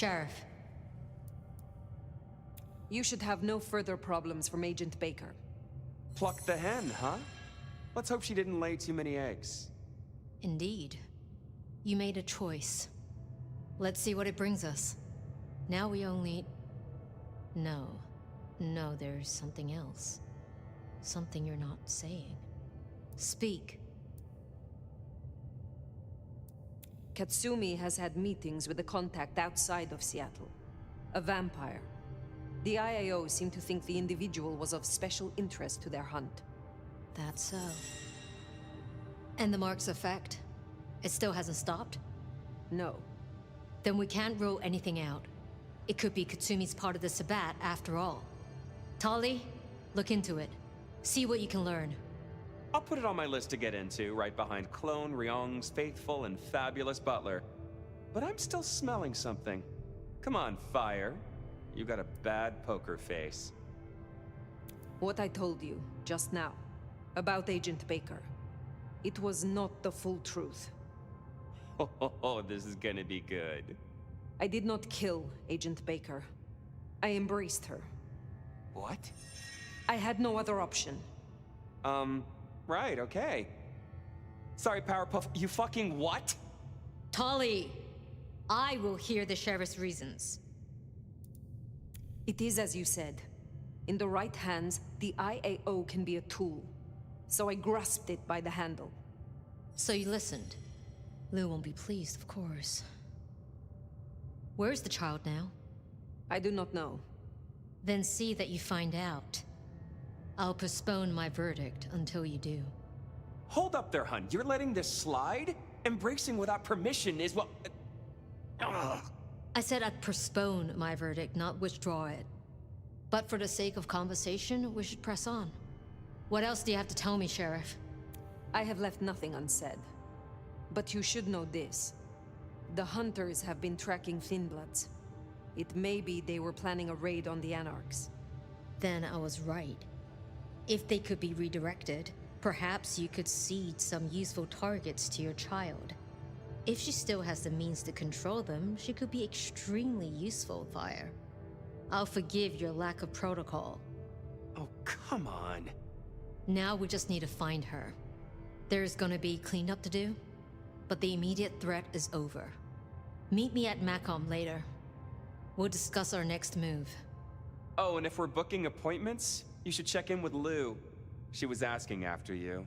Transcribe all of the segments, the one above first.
Sheriff. You should have no further problems from Agent Baker. Pluck the hen, huh? Let's hope she didn't lay too many eggs. Indeed. You made a choice. Let's see what it brings us. Now we only... No, there's something else. Something you're not saying. Speak. Katsumi has had meetings with a contact outside of Seattle. A vampire. The IAO seemed to think the individual was of special interest to their hunt. That's so. And the mark's effect? It still hasn't stopped? No. Then we can't rule anything out. It could be Katsumi's part of the Sabbat after all. Tali, look into it. See what you can learn. I'll put it on my list to get into, right behind Clone Ryong's faithful and fabulous butler. But I'm still smelling something. Come on, Fire. You got a bad poker face. What I told you, just now, about Agent Baker. It was not the full truth. Oh, this is gonna be good. I did not kill Agent Baker. I embraced her. What? I had no other option. Right, okay. Sorry, Powerpuff, you fucking what? Tali! I will hear the sheriff's reasons. It is as you said. In the right hands, the IAO can be a tool. So I grasped it by the handle. So you listened. Lou won't be pleased, of course. Where's the child now? I do not know. Then see that you find out. I'll postpone my verdict until you do. Hold up there, hun. You're letting this slide? Embracing without permission is what... Ugh. I said I'd postpone my verdict, not withdraw it. But for the sake of conversation, we should press on. What else do you have to tell me, Sheriff? I have left nothing unsaid. But you should know this. The hunters have been tracking Thinbloods. It may be they were planning a raid on the Anarchs. Then I was right. If they could be redirected, perhaps you could seed some useful targets to your child. If she still has the means to control them, she could be extremely useful, Fire. I'll forgive your lack of protocol. Oh, come on. Now we just need to find her. There's gonna be cleanup to do, but the immediate threat is over. Meet me at Macomb later. We'll discuss our next move. Oh, and if we're booking appointments, you should check in with Lou. She was asking after you.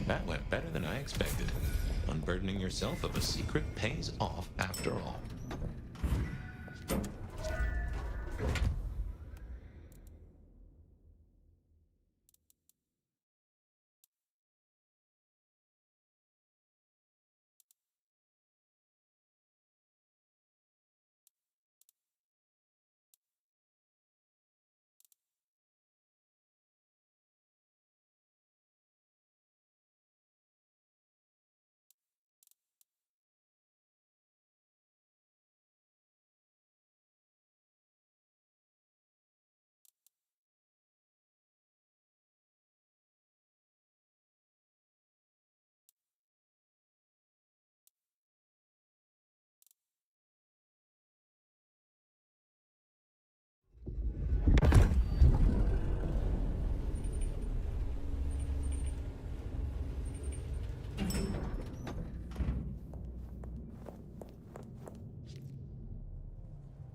That went better than I expected. Unburdening yourself of a secret pays off after all.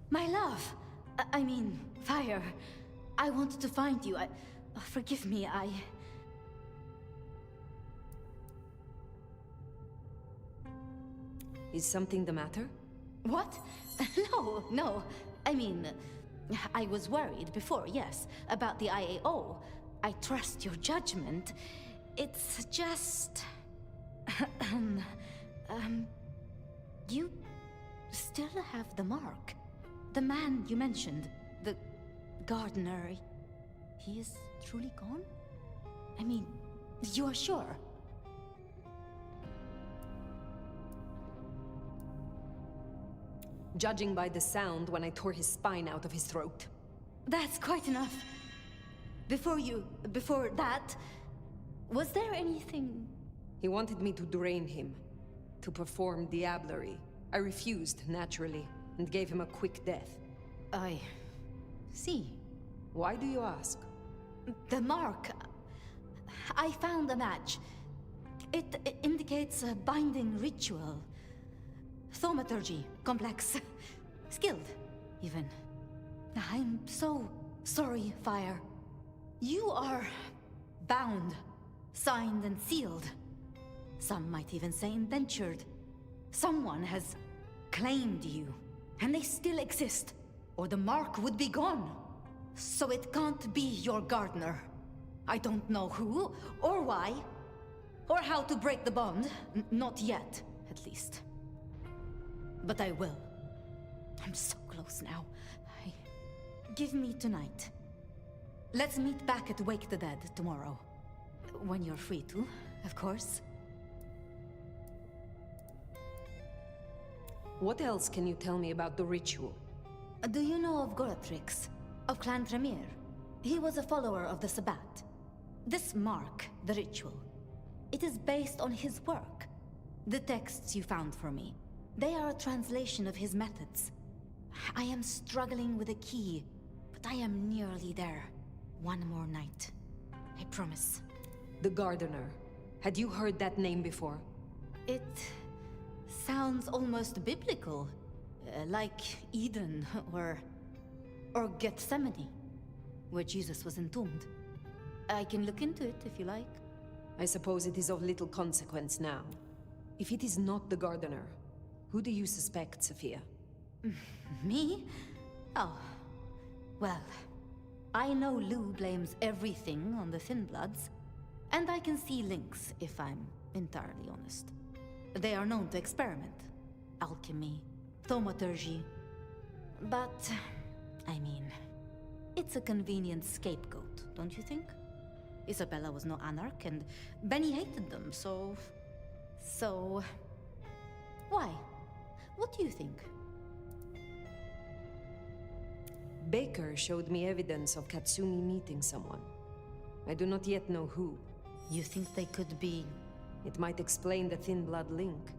My love! I mean, Fire. I wanted to find you. Forgive me, Is something the matter? What? No. I mean, I was worried before, yes, about the IAO. I trust your judgment. It's just... You still have the mark. The man you mentioned, the gardener, he is truly gone? I mean, you are sure? Judging by the sound when I tore his spine out of his throat. That's quite enough. Before that, was there anything... He wanted me to drain him, to perform diablerie. I refused, naturally, and gave him a quick death. I see. Why do you ask? The mark. I found a match. It indicates a binding ritual. Thaumaturgy. Complex. Skilled, even. I'm so sorry, Fire. You are bound, signed and sealed. Some might even say indentured. Someone has claimed you, and they still exist, or the mark would be gone. So it can't be your gardener. I don't know who, or why, or how to break the bond. Not yet, at least. But I will. I'm so close now. Give me tonight. Let's meet back at Wake the Dead tomorrow. When you're free to, of course. What else can you tell me about the ritual? Do you know of Goratrix, of Clan Tremere? He was a follower of the Sabbat. This mark, the ritual, it is based on his work. The texts you found for me, they are a translation of his methods. I am struggling with a key, but I am nearly there. One more night. I promise. The Gardener. Had you heard that name before? It sounds almost biblical. Like Eden or Gethsemane, where Jesus was entombed. I can look into it if you like. I suppose it is of little consequence now. If it is not the Gardener, who do you suspect, Sophia? Me? Oh. Well, I know Lou blames everything on the Thin Bloods, and I can see links, if I'm entirely honest. They are known to experiment. Alchemy, thaumaturgy. But, I mean, it's a convenient scapegoat, don't you think? Isabella was no anarch, and Benny hated them, so... Why? What do you think? Baker showed me evidence of Katsumi meeting someone. I do not yet know who. You think they could be... It might explain the Thin Blood link.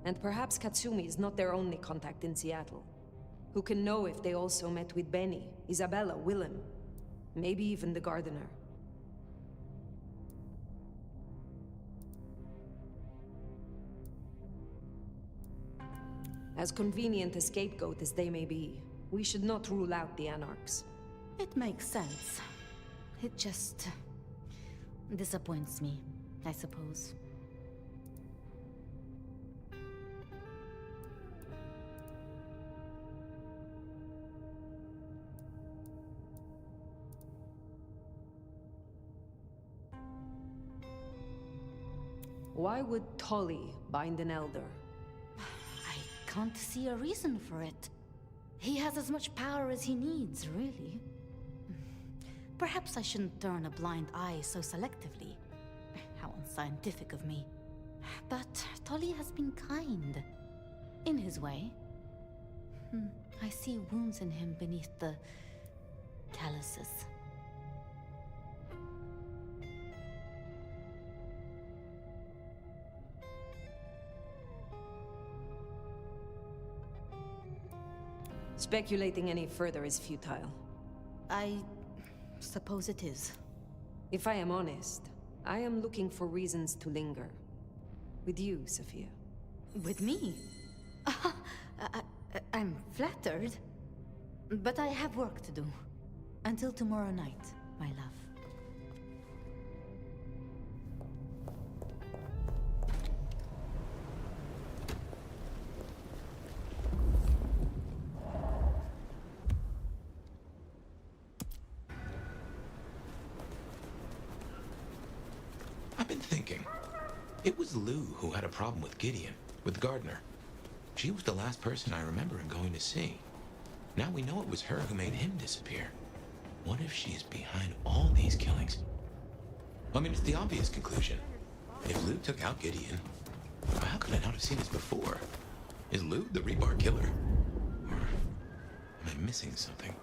And perhaps Katsumi is not their only contact in Seattle. Who can know if they also met with Benny, Isabella, Willem, maybe even the Gardener. As convenient a scapegoat as they may be, we should not rule out the Anarchs. It makes sense. It just... disappoints me, I suppose. Why would Tolly bind an elder? I can't see a reason for it. He has as much power as he needs, really. Perhaps I shouldn't turn a blind eye so selectively. How unscientific of me. But Tolly has been kind. In his way. I see wounds in him beneath the calluses. Speculating any further is futile. I suppose it is. If I am honest, I am looking for reasons to linger. With you, Sophia. With me? I'm flattered. But I have work to do. Until tomorrow night, my love. I've been thinking. It was Lou who had a problem with Gideon, with Gardner. She was the last person I remember him going to see. Now we know it was her who made him disappear. What if she's behind all these killings? I mean, it's the obvious conclusion. If Lou took out Gideon, how could I not have seen this before? Is Lou the rebar killer? Or am I missing something?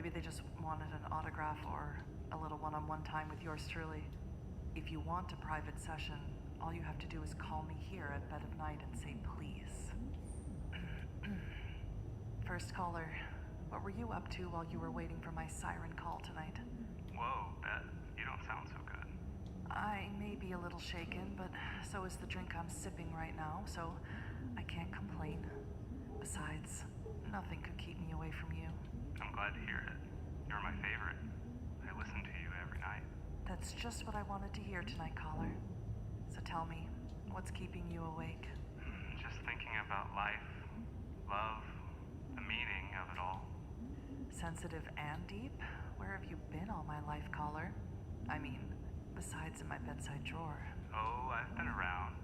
maybe they just wanted an autograph or a little one-on-one time with yours truly. If you want a private session, all you have to do is call me here at dead of night and say please. First caller, what were you up to while you were waiting for my siren call tonight? Whoa, Beth, you don't sound so good. I may be a little shaken, but so is the drink I'm sipping right now, so I can't complain. Besides, nothing could keep me away from you. I'm glad to hear it. You're my favorite. I listen to you every night. That's just what I wanted to hear tonight, caller. So tell me, what's keeping you awake? Just thinking about life, love, the meaning of it all. Sensitive and deep? Where have you been all my life, caller? I mean, besides in my bedside drawer. Oh, I've been around.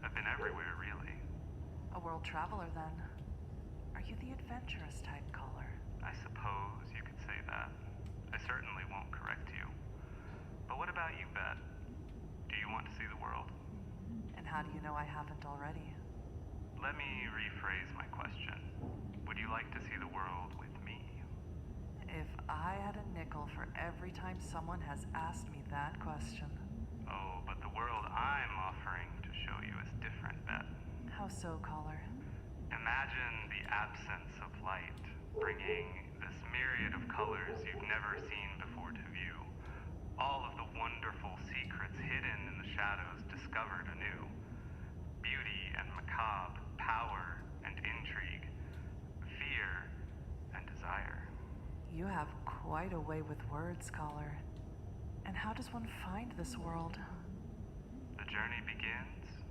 I've been everywhere, really. A world traveler, then. Are you the adventurous type, caller? I suppose you could say that. I certainly won't correct you. But what about you, Beth? Do you want to see the world? And how do you know I haven't already? Let me rephrase my question. Would you like to see the world with me? If I had a nickel for every time someone has asked me that question. Oh, but the world I'm offering to show you is different, Beth. How so, caller? Imagine the absence of light, bringing this myriad of colors you've never seen before to view. All of the wonderful secrets hidden in the shadows discovered anew. Beauty and macabre, power and intrigue, fear and desire. You have quite a way with words, caller. And how does one find this world? The journey begins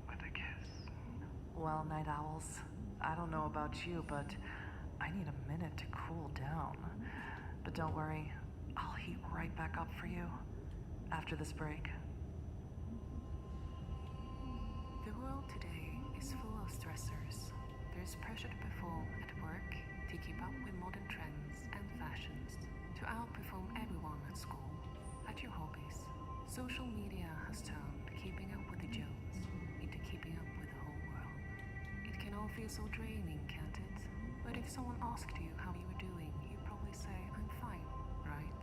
with a kiss. Well, night owls, I don't know about you, but I need a minute to cool down. But don't worry, I'll heat right back up for you after this break. The world today is full of stressors. There's pressure to perform at work, to keep up with modern trends and fashions, to outperform everyone at school, at your hobbies. Social media has turned keeping up with the Jones into keeping up with the whole world. It can all feel so draining, can't it? But if someone asked you how you were doing, you'd probably say, I'm fine, right?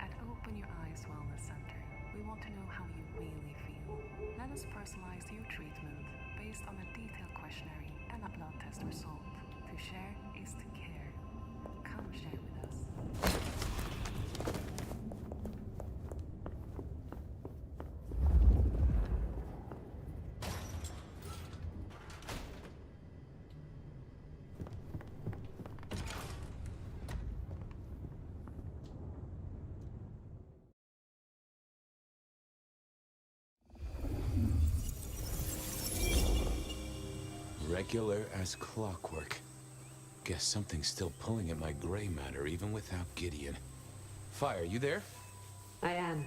At Open Your Eyes Wellness Center, we want to know how you really feel. Let us personalize your treatment based on a detailed questionnaire and a blood test result. To share is to care. Come share with us. Regular as clockwork. Guess something's still pulling at my gray matter even without Gideon. Fire, you there? I am.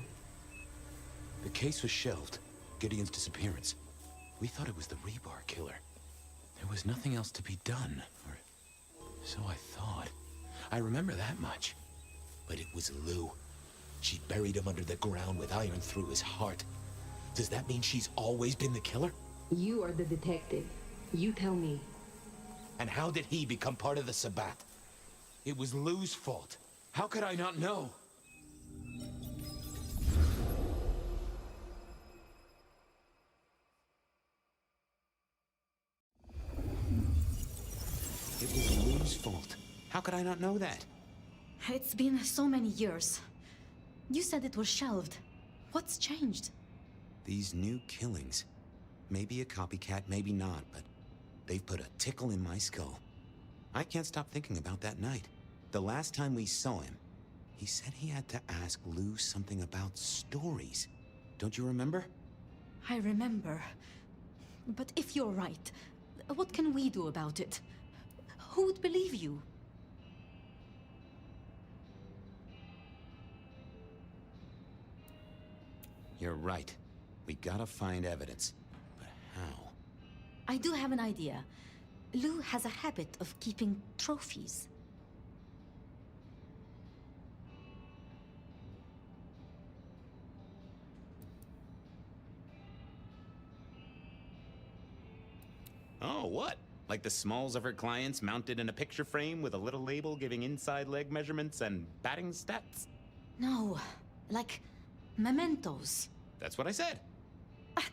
The case was shelved. Gideon's disappearance. We thought it was the rebar killer. There was nothing else to be done, or so I thought. I remember that much. But it was Lou. She buried him under the ground with iron through his heart. Does that mean she's always been the killer? You are the detective. You tell me. And how did he become part of the Sabbat? It was Lou's fault. How could I not know? It was Lou's fault. How could I not know that? It's been so many years. You said it was shelved. What's changed? These new killings. Maybe a copycat, maybe not, but they've put a tickle in my skull. I can't stop thinking about that night. The last time we saw him, he said he had to ask Lou something about stories. Don't you remember? I remember. But if you're right, what can we do about it? Who would believe you? You're right. We gotta find evidence. But how? I do have an idea. Lou has a habit of keeping trophies. Oh, what? Like the smalls of her clients mounted in a picture frame with a little label giving inside leg measurements and batting stats? No, like mementos. That's what I said.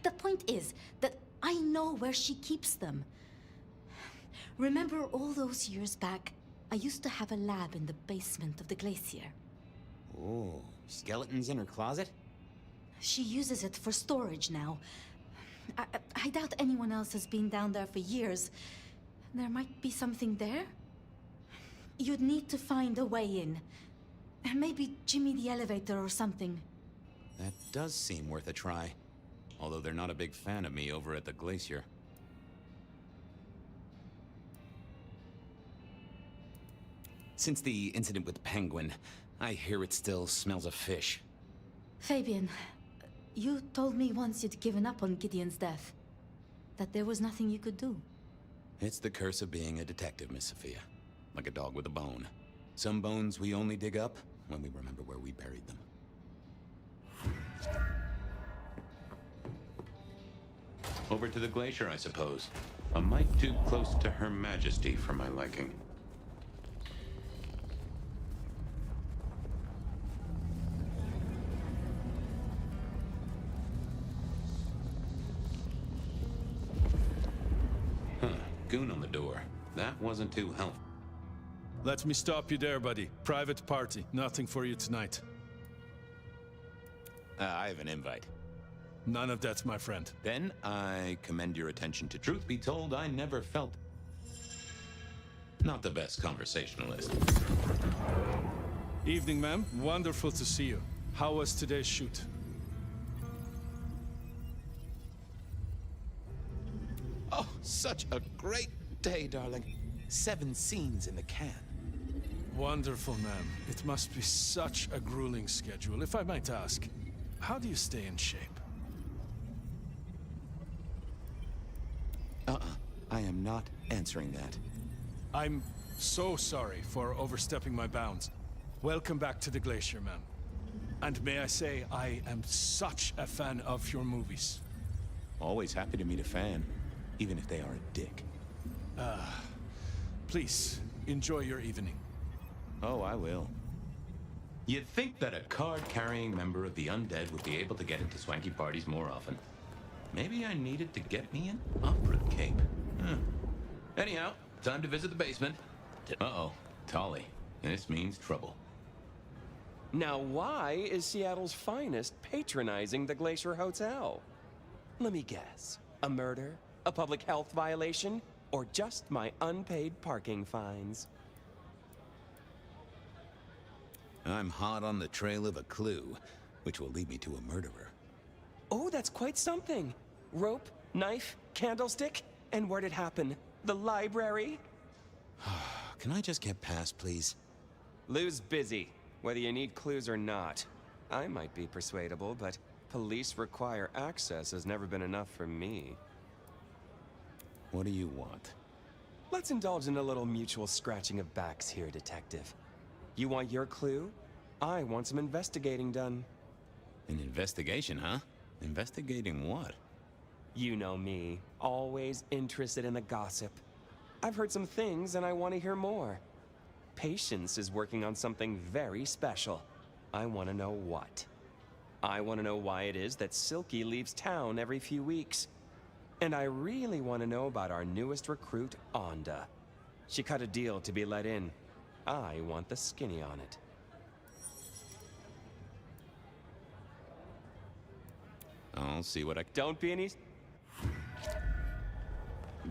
The point is that I know where she keeps them. Remember all those years back, I used to have a lab in the basement of the glacier. Oh, skeletons in her closet? She uses it for storage now. I doubt anyone else has been down there for years. There might be something there. You'd need to find a way in. Maybe Jimmy the elevator or something. That does seem worth a try. Although they're not a big fan of me over at the glacier. Since the incident with Penguin, I hear it still smells of fish. Fabian, you told me once you'd given up on Gideon's death. That there was nothing you could do. It's the curse of being a detective, Miss Sophia. Like a dog with a bone. Some bones we only dig up when we remember where we buried them. Over to the glacier, I suppose. A mite too close to Her Majesty for my liking. Goon on the door. That wasn't too helpful. Let me stop you there, buddy. Private party. Nothing for you tonight. I have an invite. None of that, my friend. Then I commend your attention to truth be told, I never felt not the best conversationalist. Evening, ma'am. Wonderful to see you. How was today's shoot? Oh, such a great day, darling. 7 scenes in the can. Wonderful, ma'am. It must be such a grueling schedule. If I might ask, how do you stay in shape? I am not answering that. I'm so sorry for overstepping my bounds. Welcome back to the glacier, ma'am. And may I say, I am such a fan of your movies. Always happy to meet a fan, even if they are a dick. Please, enjoy your evening. Oh, I will. You'd think that a card-carrying member of the undead would be able to get into swanky parties more often. Maybe I needed to get me an opera cape. Anyhow, time to visit the basement. Uh-oh, Tolly. This means trouble. Now, why is Seattle's finest patronizing the Glacier Hotel? Let me guess. A murder? A public health violation? Or just my unpaid parking fines? I'm hot on the trail of a clue, which will lead me to a murderer. Oh, that's quite something. Rope, knife, candlestick, and where'd it happen? The library? Can I just get past, please? Lou's busy, whether you need clues or not. I might be persuadable, but police require access has never been enough for me. What do you want? Let's indulge in a little mutual scratching of backs here, Detective. You want your clue? I want some investigating done. An investigation, huh? Investigating what? You know me, always interested in the gossip. I've heard some things and I want to hear more. Patience is working on something very special. I want to know what. I want to know why it is that Silky leaves town every few weeks. And I really want to know about our newest recruit, Onda. She cut a deal to be let in. I want the skinny on it. I'll see what I... Don't be any...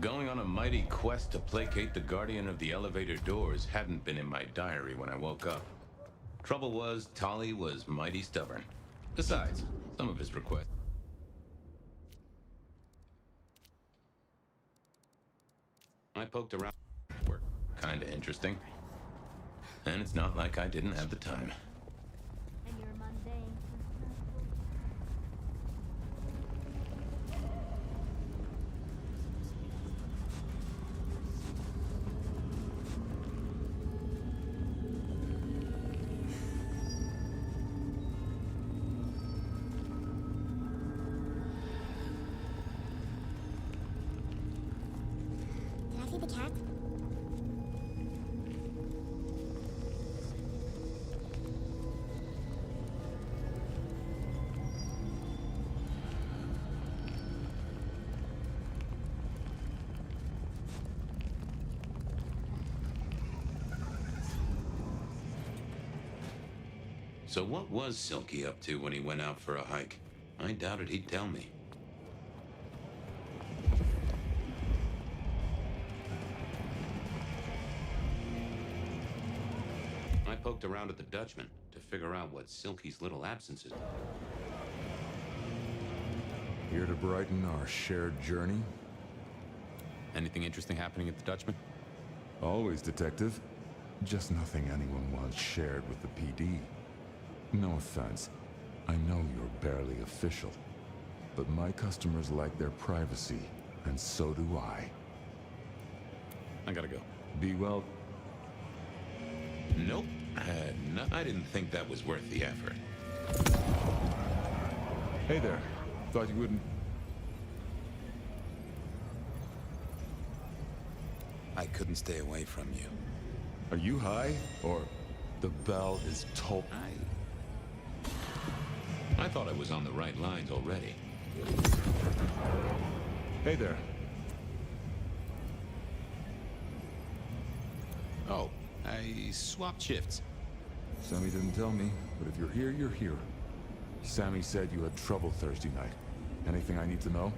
Going on a mighty quest to placate the guardian of the elevator doors hadn't been in my diary when I woke up. Trouble was, Tolly was mighty stubborn. Besides, some of his requests... I poked around. Were kinda interesting. And it's not like I didn't have the time. And you're mundane. the cat? So what was Silky up to when he went out for a hike? I doubted he'd tell me. I poked around at the Dutchman to figure out what Silky's little absences. Here to brighten our shared journey? Anything interesting happening at the Dutchman? Always, Detective. Just nothing anyone wants shared with the PD. No offense. I know you're barely official. But my customers like their privacy, and so do I. I gotta go. Be well. Nope. I didn't think that was worth the effort. Hey there. Thought you wouldn't... I couldn't stay away from you. Are you high? Or the bell is toll... I thought I was on the right lines already. Hey there. Oh, I swapped shifts. Sammy didn't tell me, but if you're here, you're here. Sammy said you had trouble Thursday night. Anything I need to know?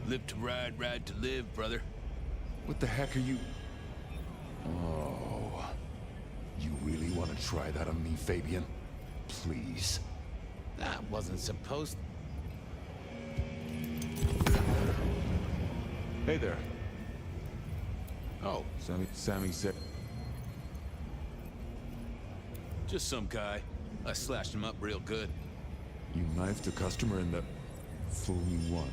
Live to ride, ride to live, brother. What the heck are you... Oh... You really want to try that on me, Fabian? Please. That wasn't supposed... Hey there. Oh, Sammy said... just some guy. I slashed him up real good. You knifed a customer in the... Fool you won.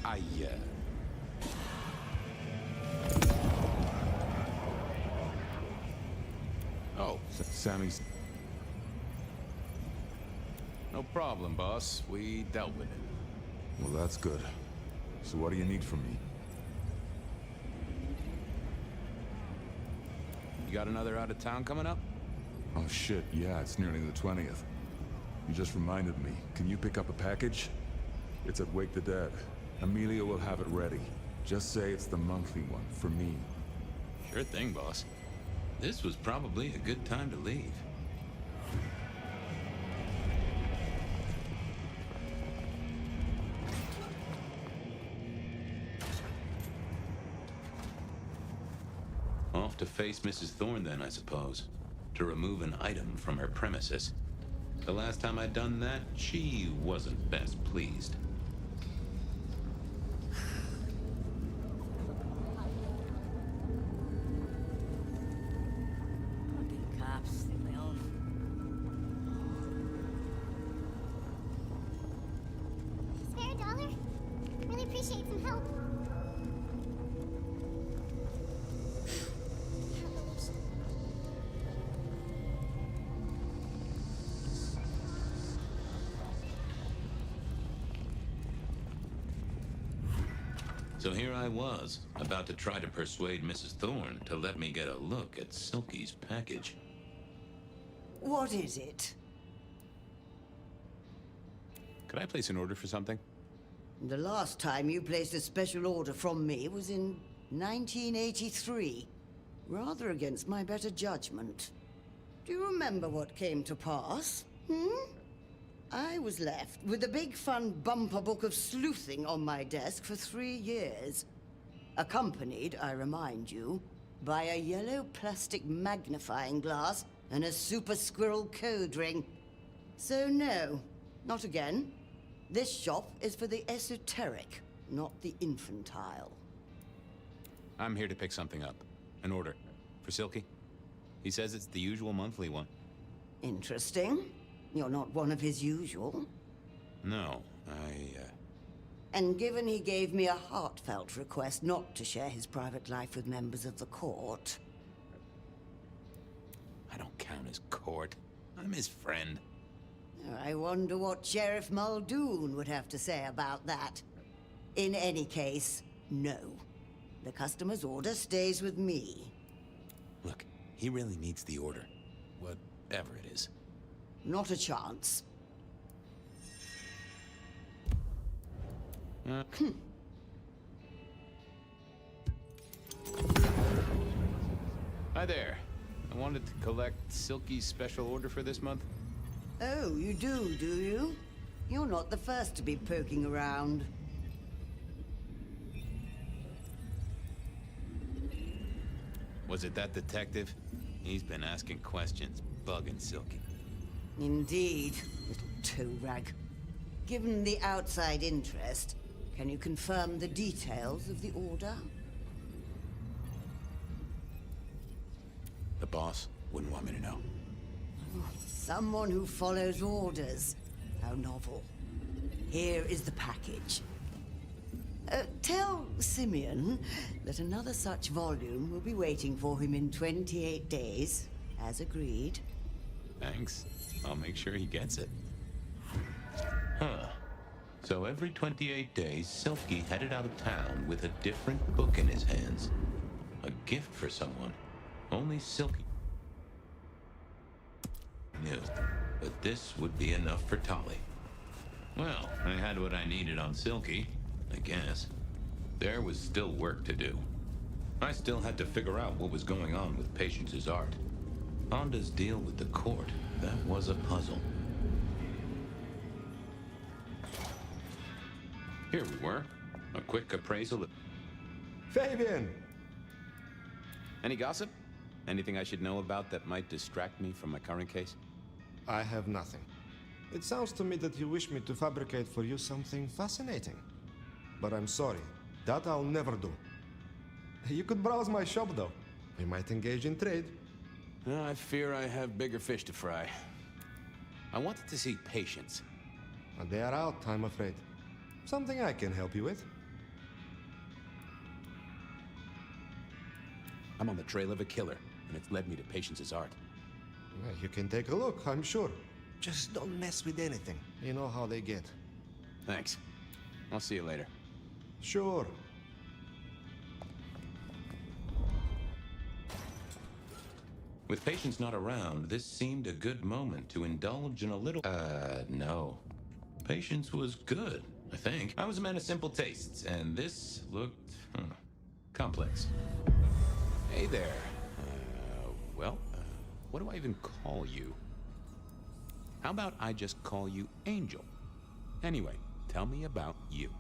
Oh, Sammy's... no problem, boss. We dealt with it. Well, that's good. So what do you need from me? You got another out of town coming up? Oh shit, yeah, it's nearly the 20th. You just reminded me. Can you pick up a package? It's at Wake the Dead. Amelia will have it ready. Just say it's the monthly one, for me. Sure thing, boss. This was probably a good time to leave. Off to face Mrs. Thorne then, I suppose. To remove an item from her premises. The last time I'd done that, she wasn't best pleased. Fucking cops, they all... Spare a dollar? Really appreciate some help. So here I was, about to try to persuade Mrs. Thorne to let me get a look at Silky's package. What is it? Could I place an order for something? The last time you placed a special order from me was in 1983. Rather against my better judgment. Do you remember what came to pass? I was left with a big fun bumper book of sleuthing on my desk for 3 years. Accompanied, I remind you, by a yellow plastic magnifying glass and a super squirrel code ring. So no, not again. This shop is for the esoteric, not the infantile. I'm here to pick something up. An order. For Silky. He says it's the usual monthly one. Interesting. You're not one of his usual. No, And given he gave me a heartfelt request not to share his private life with members of the court... I don't count as court. I'm his friend. I wonder what Sheriff Muldoon would have to say about that. In any case, no. The customer's order stays with me. Look, he really needs the order. Whatever it is. Not a chance. Hi there. I wanted to collect Silky's special order for this month. Oh, you do you? You're not the first to be poking around. Was it that detective? He's been asking questions, bugging Silky. Indeed, little toe rag. Given the outside interest, can you confirm the details of the order? The boss wouldn't want me to know. Someone who follows orders. How novel. Here is the package. Tell Simeon that another such volume will be waiting for him in 28 days, as agreed. Thanks. I'll make sure he gets it. Huh. So every 28 days, Silky headed out of town with a different book in his hands. A gift for someone. Only Silky knew. But this would be enough for Tolly. Well, I had what I needed on Silky, I guess. There was still work to do. I still had to figure out what was going on with Patience's art. Honda's deal with the court, that was a puzzle. Here we were. A quick appraisal of... Fabian! Any gossip? Anything I should know about that might distract me from my current case? I have nothing. It sounds to me that you wish me to fabricate for you something fascinating. But I'm sorry, that I'll never do. You could browse my shop though. We might engage in trade. I fear I have bigger fish to fry. I wanted to see Patience. They are out, I'm afraid. Something I can help you with. I'm on the trail of a killer, and it's led me to Patience's art. Yeah, you can take a look, I'm sure. Just don't mess with anything. You know how they get. Thanks. I'll see you later. Sure. With Patience not around, this seemed a good moment to indulge in a little... no. Patience was good, I think. I was a man of simple tastes, and this looked... complex. Hey there. What do I even call you? How about I just call you Angel? Anyway, tell me about you.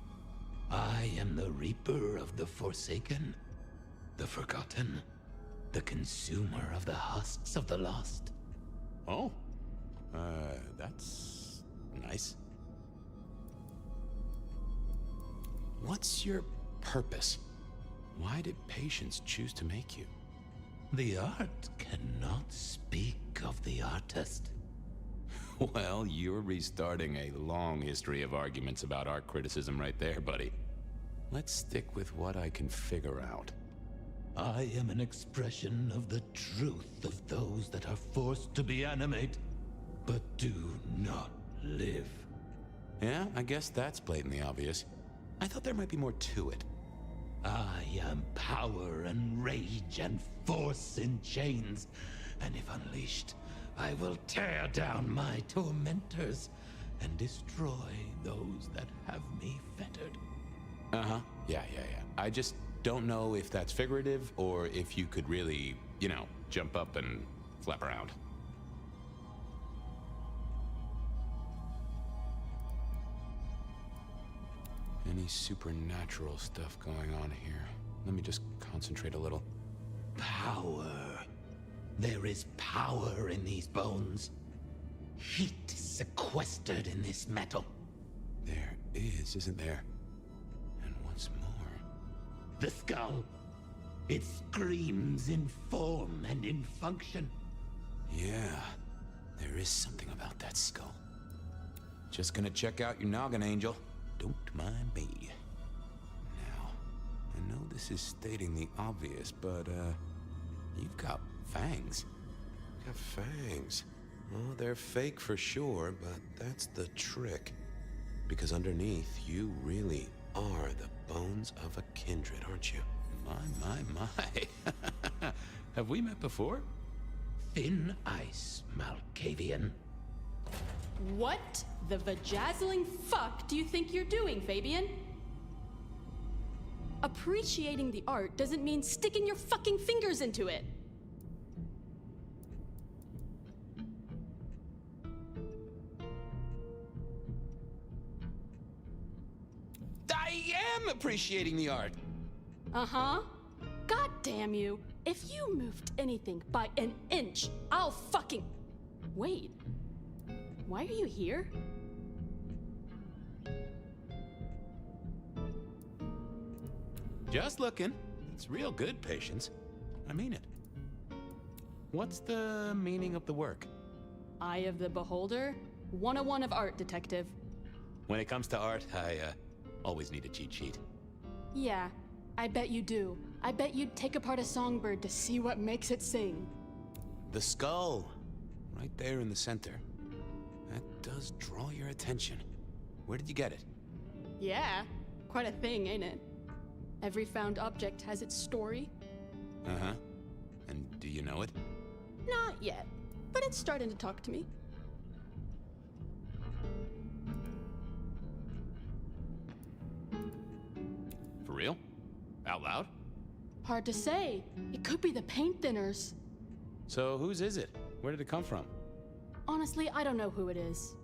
I am the Reaper of the Forsaken, the Forgotten, the consumer of the husks of the lost. Oh, that's nice. What's your purpose? Why did Patience choose to make you? The art cannot speak of the artist. Well, you're restarting a long history of arguments about art criticism right there, buddy. Let's stick with what I can figure out. I am an expression of the truth of those that are forced to be animate, but do not live. Yeah, I guess that's blatantly obvious. I thought there might be more to it. I am power and rage and force in chains, and if unleashed, I will tear down my tormentors and destroy those that have me fettered. Uh-huh. Yeah. I just don't know if that's figurative or if you could really, jump up and flap around. Any supernatural stuff going on here? Let me just concentrate a little. Power. There is power in these bones. Heat sequestered in this metal. There is, isn't there? And what's more? The skull. It screams in form and in function. Yeah, there is something about that skull. Just gonna check out your noggin, Angel. Don't mind me. Now, I know this is stating the obvious, but, you've got fangs. Got fangs. Oh, they're fake for sure, but that's the trick. Because underneath, you really are the bones of a kindred, aren't you? My. Have we met before? Thin ice, Malkavian. What the vajazzling fuck do you think you're doing, Fabian? Appreciating the art doesn't mean sticking your fucking fingers into it. I am appreciating the art. Uh-huh. God damn you. If you moved anything by an inch, I'll fucking... Wait. Why are you here? Just looking. It's real good, Patience. I mean it. What's the meaning of the work? Eye of the Beholder? 101 of art, detective. When it comes to art, I always need a cheat sheet. Yeah, I bet you do. I bet you'd take apart a songbird to see what makes it sing. The skull, right there in the center. That does draw your attention. Where did you get it? Yeah, quite a thing, ain't it? Every found object has its story. Uh-huh. And do you know it? Not yet, but it's starting to talk to me. For real? Out loud? Hard to say. It could be the paint thinners. So whose is it? Where did it come from? Honestly, I don't know who it is.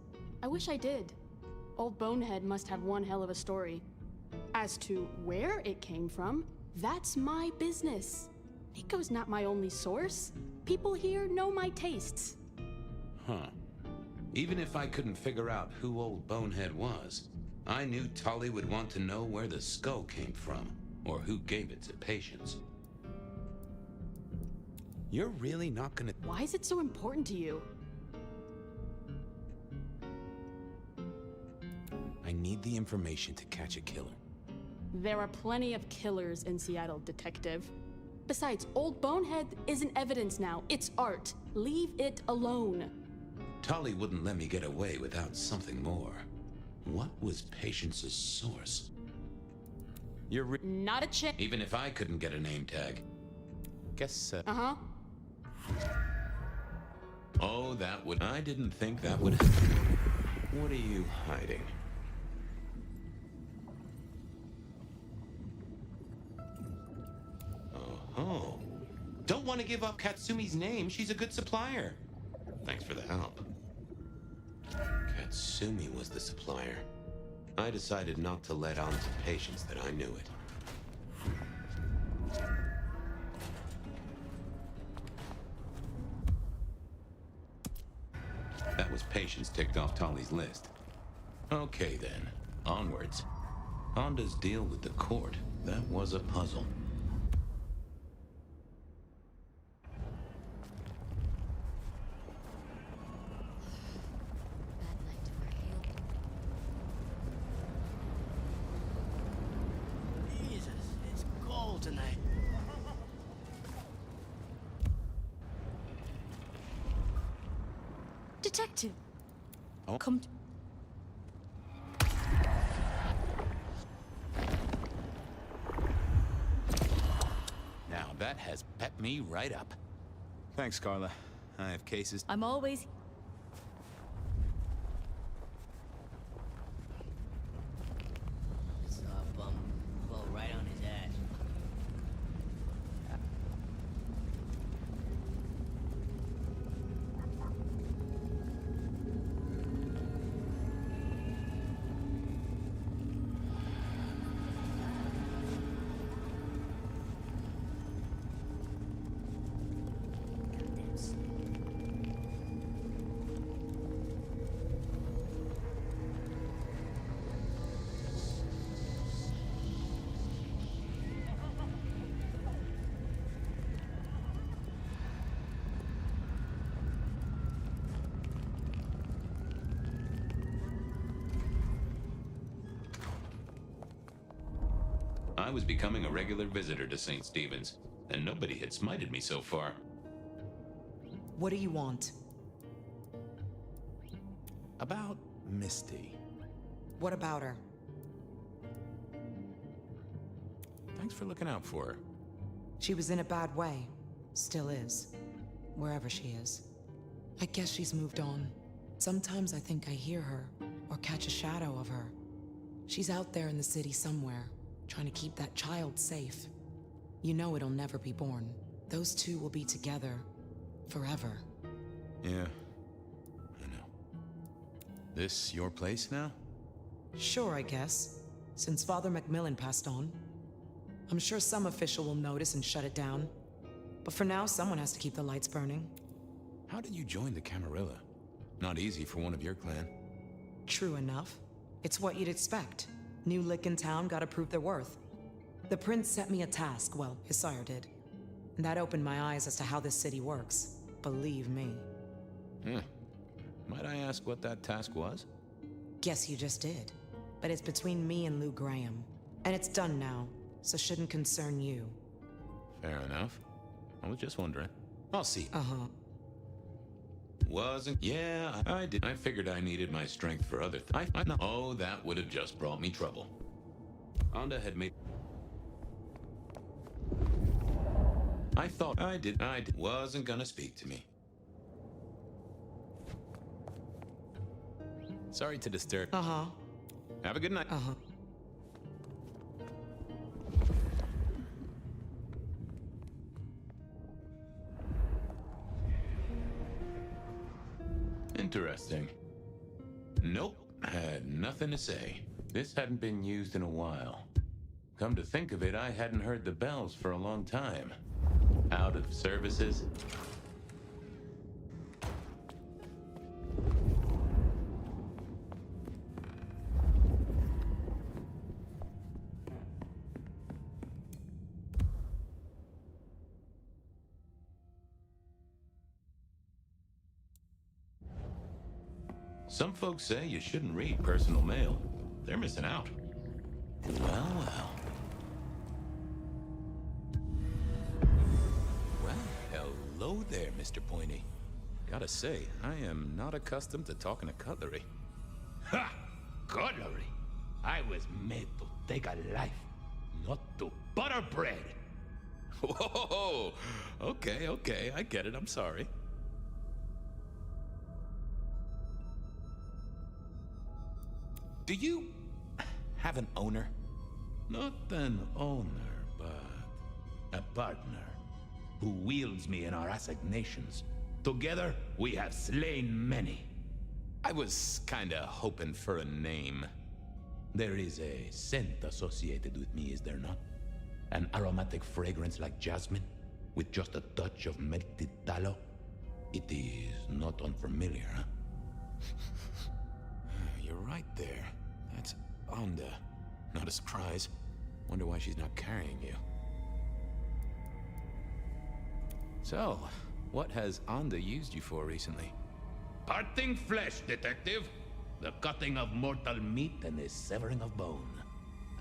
I wish I did. Old Bonehead must have one hell of a story. As to where it came from, that's my business. Nico's not my only source. People here know my tastes. Huh. Even if I couldn't figure out who Old Bonehead was, I knew Tolly would want to know where the skull came from, or who gave it to Patience. You're really not gonna... Why is it so important to you? I need the information to catch a killer. There are plenty of killers in Seattle, detective. Besides, Old Bonehead isn't evidence now. It's art. Leave it alone. Tolly wouldn't let me get away without something more. What was Patience's source? You're not a chance. Even if I couldn't get a name tag. Guess, Uh-huh. Oh, that would... I didn't think that would happen. What are you hiding? Oh. Don't want to give up Katsumi's name. She's a good supplier. Thanks for the help. Katsumi was the supplier. I decided not to let on to Patience that I knew it. That was Patience ticked off Tolly's list. Okay then, onwards. Honda's deal with the court. That was a puzzle. Jesus, it's cold tonight. Detective! Oh. Come... Now that has pepped me right up. Thanks, Carla. I have cases. I'm always... Saw a bum fall right on his ass. I was becoming a regular visitor to St. Stephen's, and nobody had smited me so far. What do you want? About Misty. What about her? Thanks for looking out for her. She was in a bad way. Still is. Wherever she is. I guess she's moved on. Sometimes I think I hear her, or catch a shadow of her. She's out there in the city somewhere, trying to keep that child safe. You know it'll never be born. Those two will be together. Forever. Yeah. I know. This your place now? Sure, I guess. Since Father Macmillan passed on. I'm sure some official will notice and shut it down. But for now, someone has to keep the lights burning. How did you join the Camarilla? Not easy for one of your clan. True enough. It's what you'd expect. New lick in town, gotta prove their worth. The prince set me a task, well, his sire did. And that opened my eyes as to how this city works. Believe me. Might I ask what that task was? Guess you just did. But it's between me and Lou Graham. And it's done now, so shouldn't concern you. Fair enough. I was just wondering. I'll see. Uh-huh. Wasn't... Yeah, I did. I figured I needed my strength for other things. Oh, that would have just brought me trouble. Onda had made... I thought I did. Wasn't gonna speak to me. Sorry to disturb. Uh-huh. Have a good night. Uh-huh. Interesting. Nope, had nothing to say. This hadn't been used in a while. Come to think of it, I hadn't heard the bells for a long time. Out of services. Some folks say you shouldn't read personal mail. They're missing out. Well, well. Well, hello there, Mr. Pointy. Gotta say, I am not accustomed to talking to cutlery. Ha! Cutlery? I was made to take a life, not to butter bread. Whoa! Okay, I get it, I'm sorry. Do you have an owner? Not an owner, but a partner who wields me in our assignations. Together, we have slain many. I was kinda hoping for a name. There is a scent associated with me, is there not? An aromatic fragrance like jasmine, with just a touch of melted tallow. It is not unfamiliar, huh? You're right there. That's Onda. Not a surprise. Wonder why she's not carrying you. So, what has Onda used you for recently? Parting flesh, detective. The cutting of mortal meat and the severing of bone.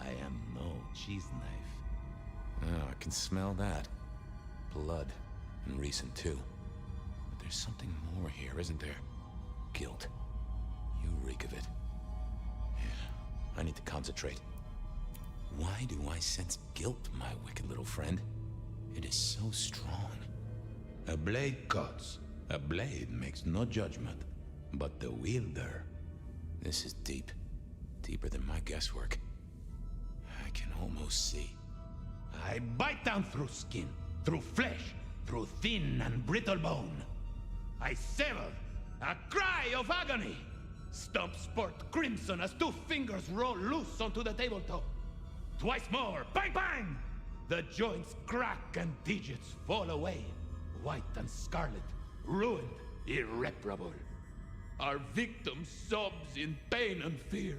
I am no cheese knife. Oh, I can smell that. Blood. And recent, too. But there's something more here, isn't there? Guilt. You reek of it. Yeah, I need to concentrate. Why do I sense guilt, my wicked little friend? It is so strong. A blade cuts. A blade makes no judgment. But the wielder... This is deep. Deeper than my guesswork. I can almost see. I bite down through skin, through flesh, through thin and brittle bone. I sever, a cry of agony. Stumps spurt crimson as 2 fingers roll loose onto the tabletop. Twice more, bang bang! The joints crack and digits fall away. White and scarlet, ruined, irreparable. Our victim sobs in pain and fear,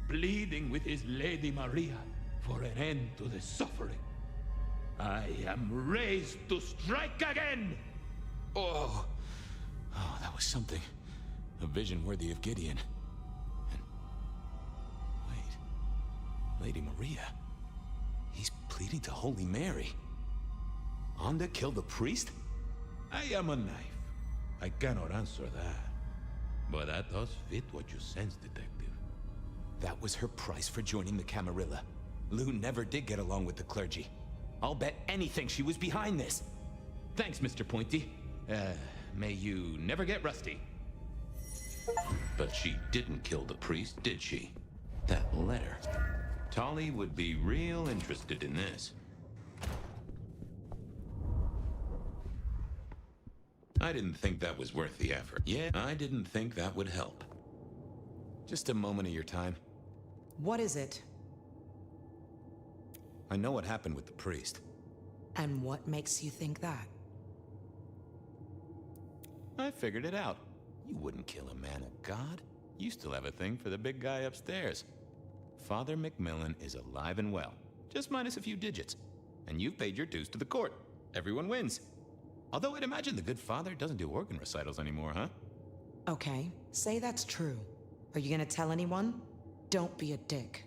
pleading with his Lady Maria for an end to the suffering. I am raised to strike again! Oh, that was something. A vision worthy of Gideon. And... wait. Lady Maria. He's pleading to Holy Mary. Onda killed the priest? I am a knife. I cannot answer that. But that does fit what you sense, Detective. That was her price for joining the Camarilla. Lou never did get along with the clergy. I'll bet anything she was behind this. Thanks, Mr. Pointy. May you never get rusty. But she didn't kill the priest, did she? That letter. Tolly would be real interested in this. I didn't think that was worth the effort. Yeah, I didn't think that would help. Just a moment of your time. What is it? I know what happened with the priest. And what makes you think that? I figured it out. You wouldn't kill a man of God. You still have a thing for the big guy upstairs. Father McMillan is alive and well, just minus a few digits. And you've paid your dues to the court. Everyone wins. Although I'd imagine the good father doesn't do organ recitals anymore, huh? Okay, say that's true. Are you gonna tell anyone? Don't be a dick.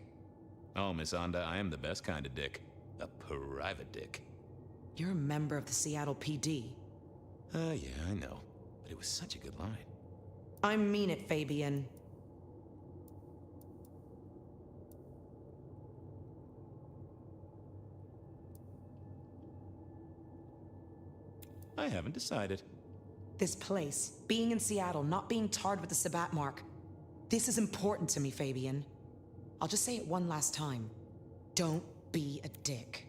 Oh, Miss Onda, I am the best kind of dick. A private dick. You're a member of the Seattle PD. Yeah, I know. But it was such a good line. I mean it, Fabian. I haven't decided. This place, being in Seattle, not being tarred with the Sabbat mark. This is important to me, Fabian. I'll just say it one last time. Don't be a dick.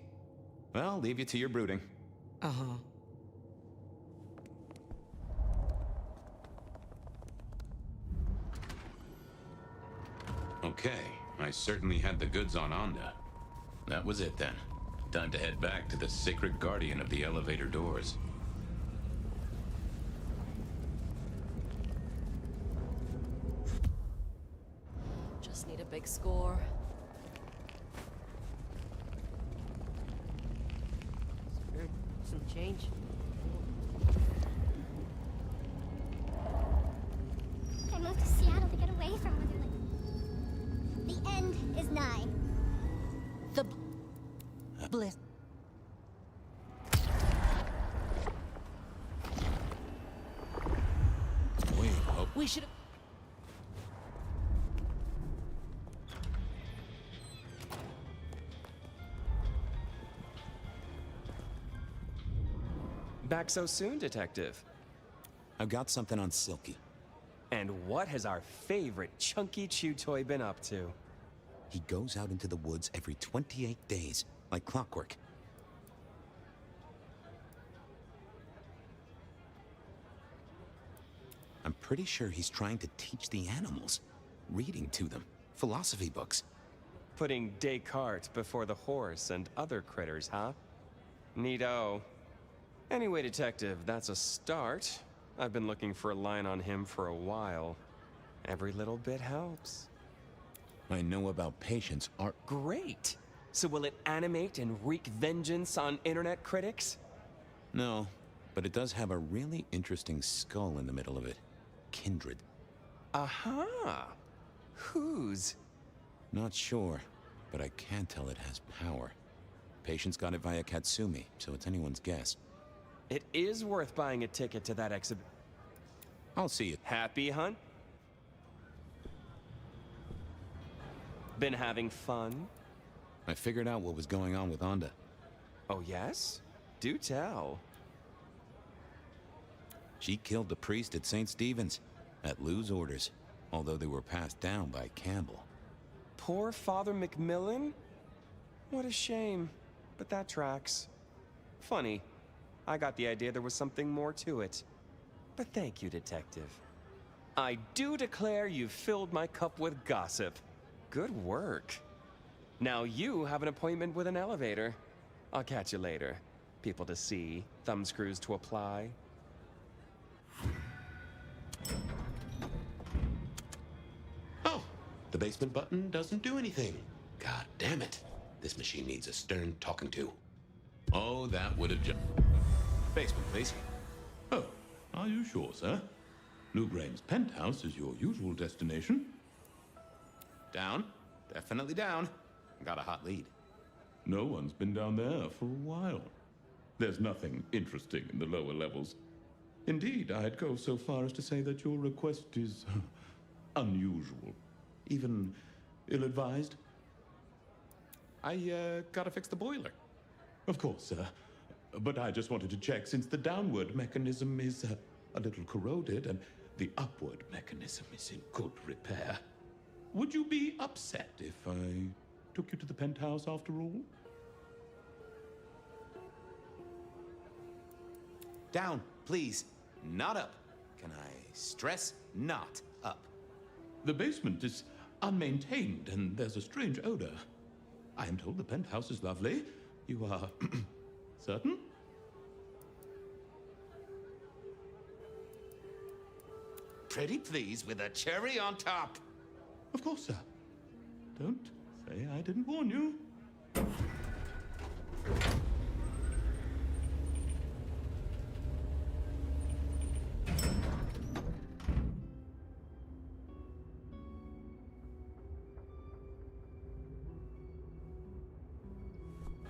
Well, I'll leave you to your brooding. Uh-huh. Okay, I certainly had the goods on Onda. That was it then. Time to head back to the sacred guardian of the elevator doors. Just need a big score. Some change. I moved to Seattle to get away from Wonderland. The end is nigh. The bliss. Wait, oh. We should. Back so soon, Detective? I've got something on Silky. And what has our favorite chunky chew toy been up to? He goes out into the woods every 28 days, like clockwork. I'm pretty sure he's trying to teach the animals, reading to them, philosophy books. Putting Descartes before the horse and other critters, huh? Neato. Anyway, Detective, that's a start. I've been looking for a line on him for a while. Every little bit helps. I know about patience art. Great! So will it animate and wreak vengeance on internet critics? No, but it does have a really interesting skull in the middle of it. Kindred. Aha! Whose? Not sure, but I can tell it has power. Patience got it via Katsumi, so it's anyone's guess. It is worth buying a ticket to that exhibit. I'll see you. Happy hunt? Been having fun? I figured out what was going on with Onda. Oh, yes? Do tell. She killed the priest at St. Stephen's, at Lou's orders, although they were passed down by Campbell. Poor Father McMillan? What a shame, but that tracks. Funny, I got the idea there was something more to it. But thank you, Detective. I do declare you've filled my cup with gossip. Good work. Now you have an appointment with an elevator. I'll catch you later. People to see, thumbscrews to apply. Oh, the basement button doesn't do anything. God damn it. This machine needs a stern talking to. Oh, that would have just... Basement, please. Oh, are you sure, sir? Lou Graham's penthouse is your usual destination. Down. Definitely down. Got a hot lead. No one's been down there for a while. There's nothing interesting in the lower levels. Indeed, I'd go so far as to say that your request is unusual. Even ill-advised. I gotta fix the boiler. Of course, sir. But I just wanted to check since the downward mechanism is a little corroded and the upward mechanism is in good repair. Would you be upset if I took you to the penthouse after all? Down, please. Not up. Can I stress not up? The basement is unmaintained and there's a strange odor. I am told the penthouse is lovely. You are certain? Pretty please with a cherry on top. Of course, sir. Don't say I didn't warn you.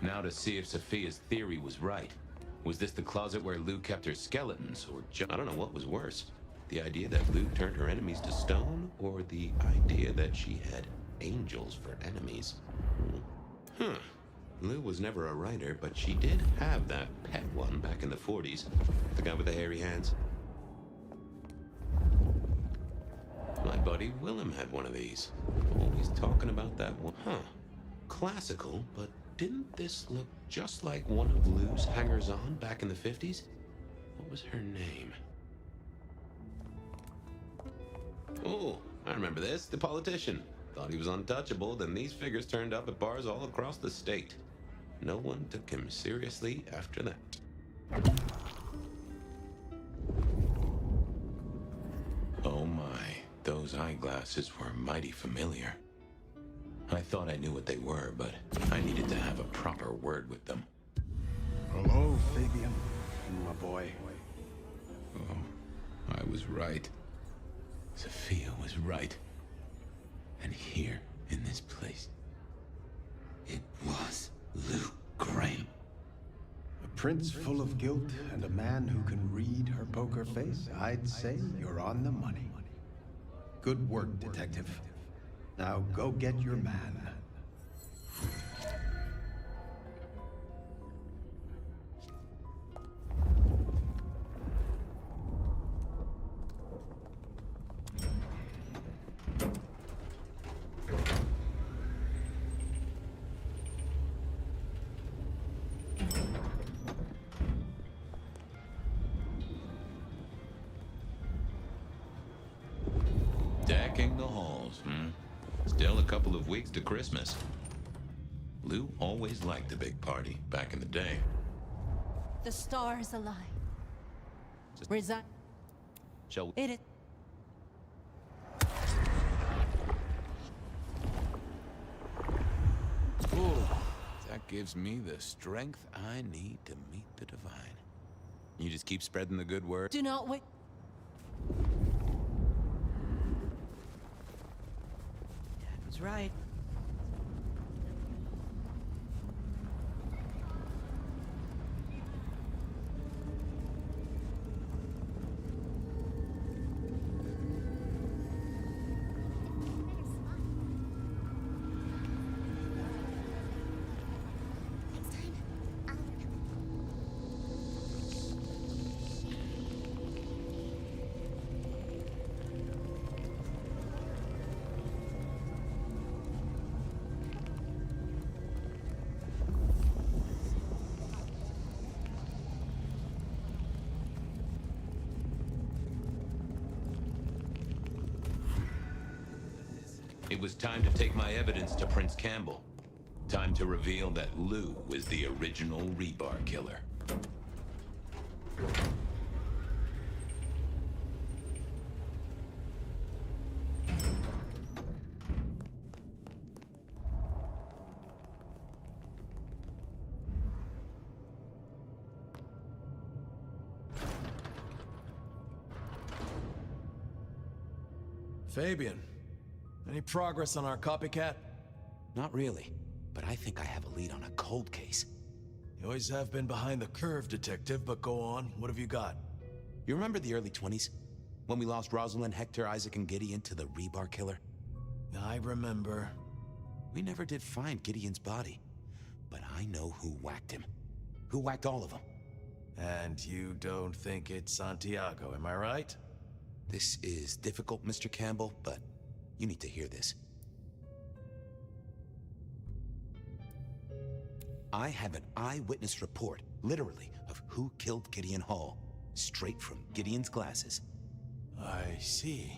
Now to see if Sophia's theory was right. Was this the closet where Lou kept her skeletons, or I don't know what was worse. The idea that Lou turned her enemies to stone, or the idea that she had angels for enemies? Lou was never a writer, but she did have that pet one back in the 40s. The guy with the hairy hands. My buddy Willem had one of these. Always talking about that one. Classical, but didn't this look just like one of Lou's hangers-on back in the 50s? What was her name? Oh, I remember this. The politician. Thought he was untouchable, then these figures turned up at bars all across the state. No one took him seriously after that. Oh my, those eyeglasses were mighty familiar. I thought I knew what they were, but I needed to have a proper word with them. Hello, Fabian, my boy. Oh, I was right. Sophia was right. And here, in this place, it was Lou Graham. A prince full of guilt and a man who can read her poker face. I'd say you're on the money. Good work, detective. Now go get your man. Decking the halls, Still a couple of weeks to Christmas. Lou always liked a big party back in the day. The stars align. Resign. Shall It is. Ooh, that gives me the strength I need to meet the divine. You just keep spreading the good word. Do not wait. Dad was right. It was time to take my evidence to Prince Campbell. Time to reveal that Lou was the original rebar killer. Fabian, any progress on our copycat? Not really, but I think I have a lead on a cold case. You always have been behind the curve, detective, but go on. What have you got? You remember the early 20s? When we lost Rosalind, Hector, Isaac, and Gideon to the rebar killer? I remember. We never did find Gideon's body. But I know who whacked him. Who whacked all of them. And you don't think it's Santiago, am I right? This is difficult, Mr. Campbell, but you need to hear this. I have an eyewitness report, literally, of who killed Gideon Hall. Straight from Gideon's glasses. I see.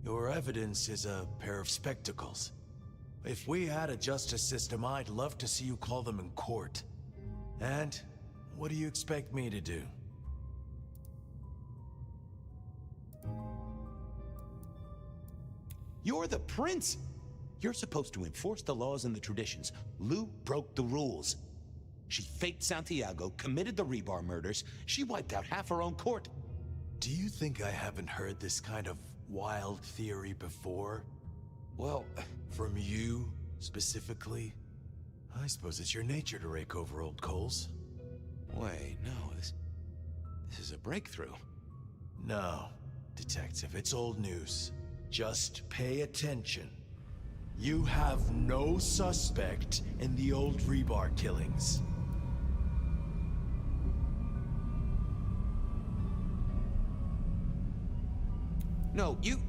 Your evidence is a pair of spectacles. If we had a justice system, I'd love to see you call them in court. And what do you expect me to do? You're the prince! You're supposed to enforce the laws and the traditions. Lou broke the rules. She faked Santiago, committed the rebar murders. She wiped out half her own court. Do you think I haven't heard this kind of wild theory before? Well, from you, specifically? I suppose it's your nature to rake over old coals. Wait, no, this is a breakthrough. No, Detective, it's old news. Just pay attention. You have no suspect in the old rebar killings. No, you...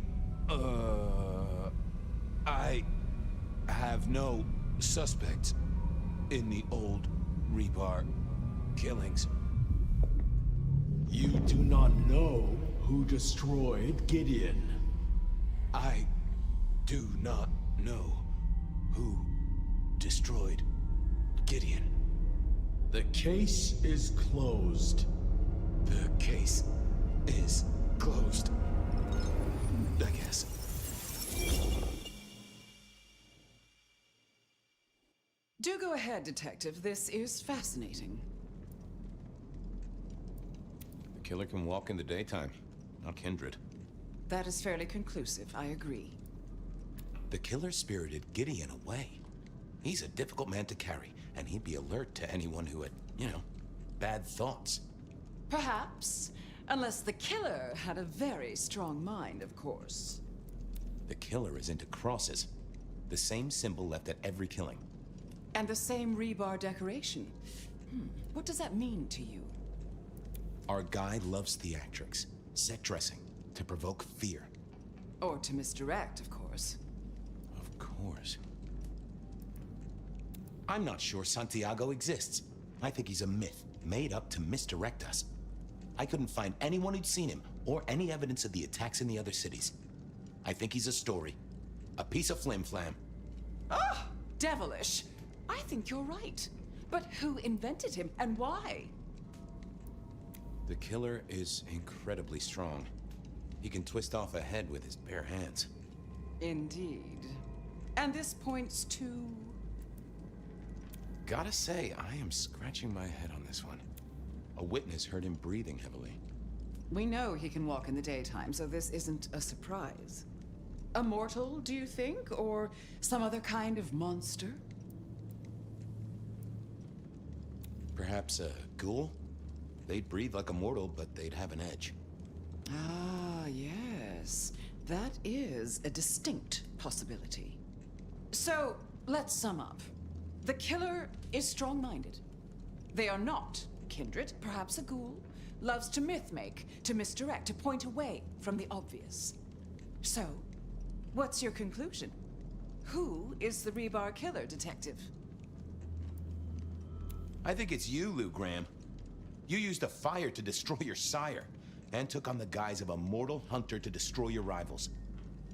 I have no suspects in the old rebar killings. You do not know who destroyed Gideon. I do not know who destroyed Gideon. The case is closed. The case is closed. I guess. Do go ahead, Detective. This is fascinating. The killer can walk in the daytime, not Kindred. That is fairly conclusive, I agree. The killer spirited Gideon away. He's a difficult man to carry, and he'd be alert to anyone who had, bad thoughts. Perhaps. Unless the killer had a very strong mind, of course. The killer is into crosses. The same symbol left at every killing. And the same rebar decoration. What does that mean to you? Our guy loves theatrics, set dressing, to provoke fear. Or to misdirect, of course. Of course. I'm not sure Santiago exists. I think he's a myth, made up to misdirect us. I couldn't find anyone who'd seen him, or any evidence of the attacks in the other cities. I think he's a story. A piece of flim-flam. Oh, devilish! I think you're right. But who invented him, and why? The killer is incredibly strong. He can twist off a head with his bare hands. Indeed. And this points to... Gotta say, I am scratching my head on this one. A witness heard him breathing heavily. We know he can walk in the daytime, so this isn't a surprise. A mortal, do you think? Or some other kind of monster? Perhaps a ghoul? They'd breathe like a mortal, but they'd have an edge. Ah, yes. That is a distinct possibility. So, let's sum up. The killer is strong-minded. They are not kindred, perhaps a ghoul, loves to myth-make, to misdirect, to point away from the obvious. So, what's your conclusion? Who is the rebar killer, Detective? I think it's you, Lou Graham. You used a fire to destroy your sire, and took on the guise of a mortal hunter to destroy your rivals.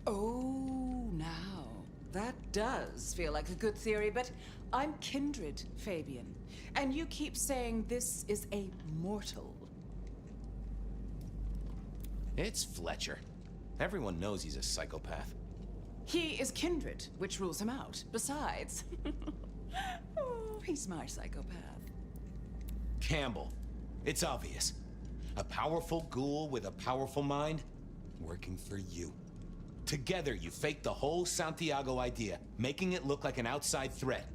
Oh, now. That does feel like a good theory, but I'm kindred, Fabian. And you keep saying this is a mortal. It's Fletcher. Everyone knows he's a psychopath. He is kindred, which rules him out. Besides, oh, he's my psychopath. Campbell. It's obvious. A powerful ghoul with a powerful mind, working for you. Together, you faked the whole Santiago idea, making it look like an outside threat.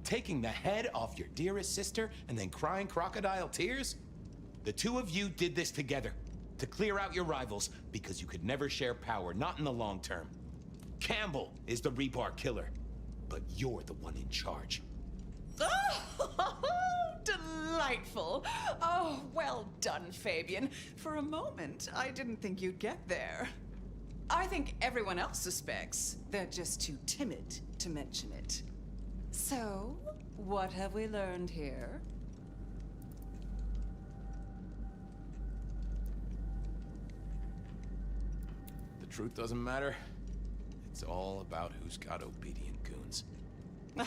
Taking the head off your dearest sister and then crying crocodile tears? The two of you did this together. To clear out your rivals, because you could never share power, not in the long term. Campbell is the rebar killer, but you're the one in charge. Oh, delightful. Oh, well done, Fabian. For a moment, I didn't think you'd get there. I think everyone else suspects. They're just too timid to mention it. So, what have we learned here? The truth doesn't matter. It's all about who's got obedient goons. Oh,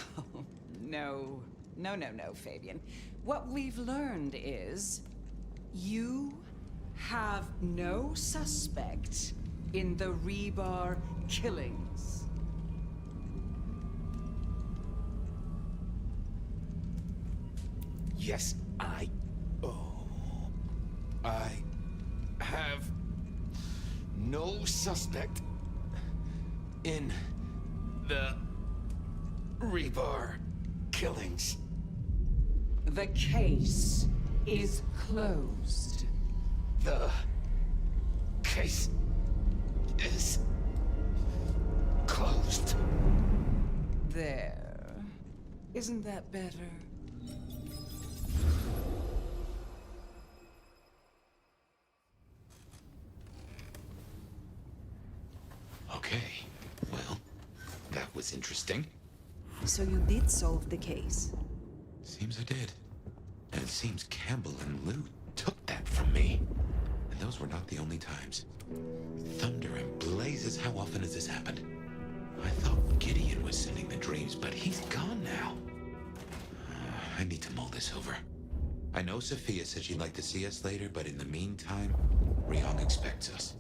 no. No, Fabian. What we've learned is you have no suspect in the rebar killings. Yes, I have no suspect in the rebar killings. The case is closed. The case is closed. There. Isn't that better? Okay, well, that was interesting. So you did solve the case? Seems I did. And it seems Campbell and Lou took that from me. And those were not the only times. Thunder and blazes, how often has this happened? I thought Gideon was sending the dreams, but he's gone now. I need to mull this over. I know Sophia said she'd like to see us later, but in the meantime, Ryong expects us.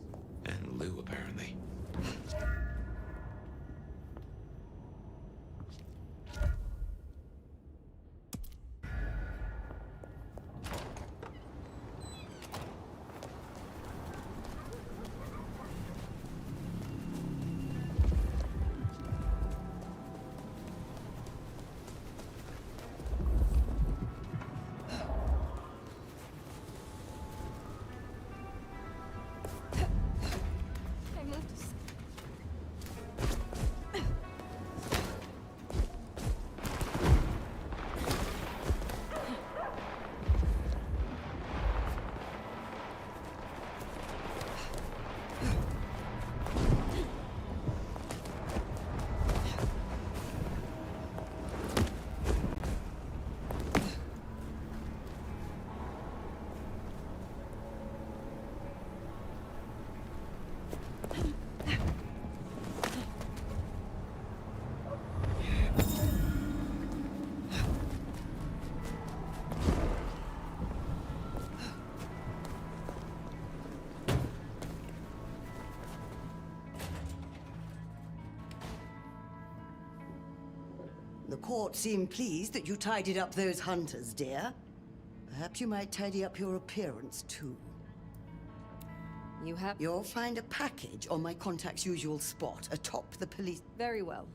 And Lou, apparently. I moved to The court seemed pleased that you tidied up those hunters, dear. Perhaps you might tidy up your appearance, too. You'll find a package on my contact's usual spot, atop the police... Very well.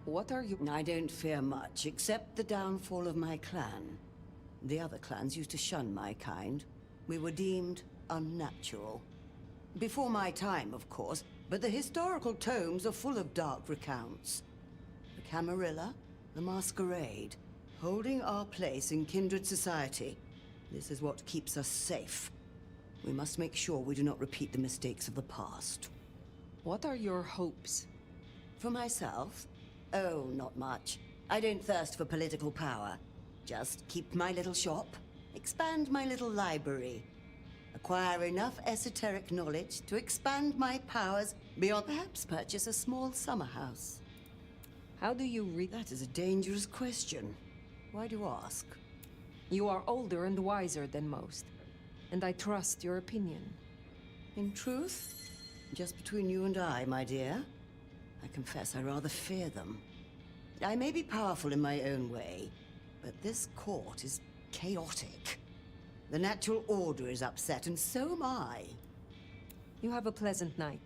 What are you... I don't fear much, except the downfall of my clan. The other clans used to shun my kind. We were deemed unnatural. Before my time, of course, but the historical tomes are full of dark recounts. The Camarilla, the masquerade, holding our place in kindred society. This is what keeps us safe. We must make sure we do not repeat the mistakes of the past. What are your hopes? For myself? Oh, not much. I don't thirst for political power. Just keep my little shop, expand my little library, acquire enough esoteric knowledge to expand my powers beyond, perhaps purchase a small summer house. How do you read? That is a dangerous question. Why do you ask? You are older and wiser than most, and I trust your opinion. In truth, just between you and I, my dear, I confess I rather fear them. I may be powerful in my own way, but this court is chaotic. The natural order is upset, and so am I. You have a pleasant night.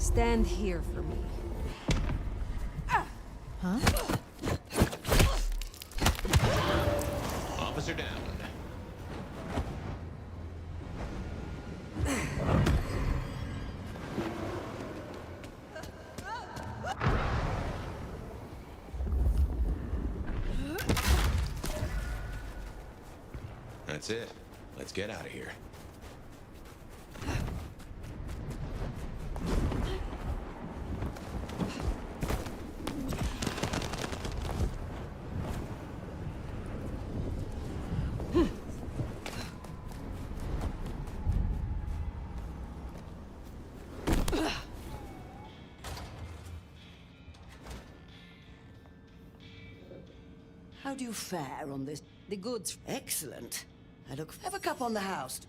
Stand here for me. Huh? Officer down. That's it. Let's get out of here. How do you fare on this? The goods. Excellent. Have a cup on the house.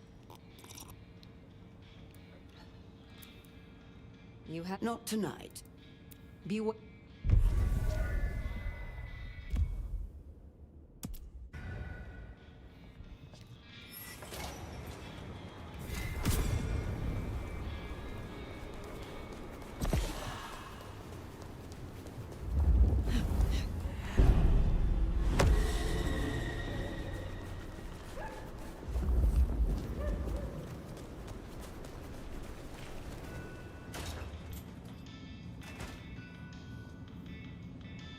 You have... Not tonight. Beware.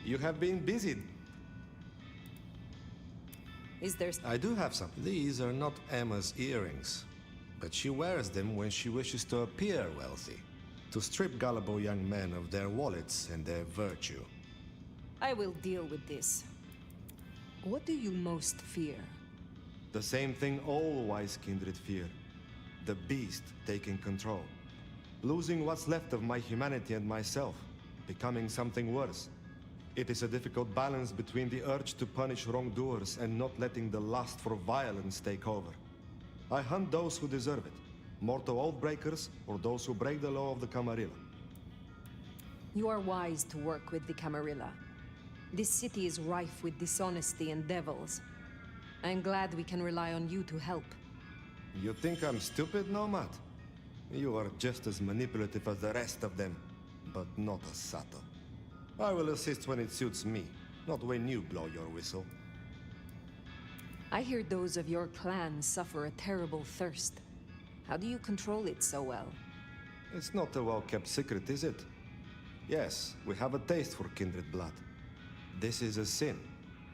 You have been busy. Is there... I do have some. These are not Emma's earrings, but she wears them when she wishes to appear wealthy, to strip gullible young men of their wallets and their virtue. I will deal with this. What do you most fear? The same thing all wise kindred fear. The beast taking control. Losing what's left of my humanity and myself. Becoming something worse. It is a difficult balance between the urge to punish wrongdoers and not letting the lust for violence take over. I hunt those who deserve it. Mortal oath-breakers or those who break the law of the Camarilla. You are wise to work with the Camarilla. This city is rife with dishonesty and devils. I am glad we can rely on you to help. You think I'm stupid, Nomad? You are just as manipulative as the rest of them, but not as subtle. I will assist when it suits me, not when you blow your whistle. I hear those of your clan suffer a terrible thirst. How do you control it so well? It's not a well-kept secret, is it? Yes, we have a taste for kindred blood. This is a sin.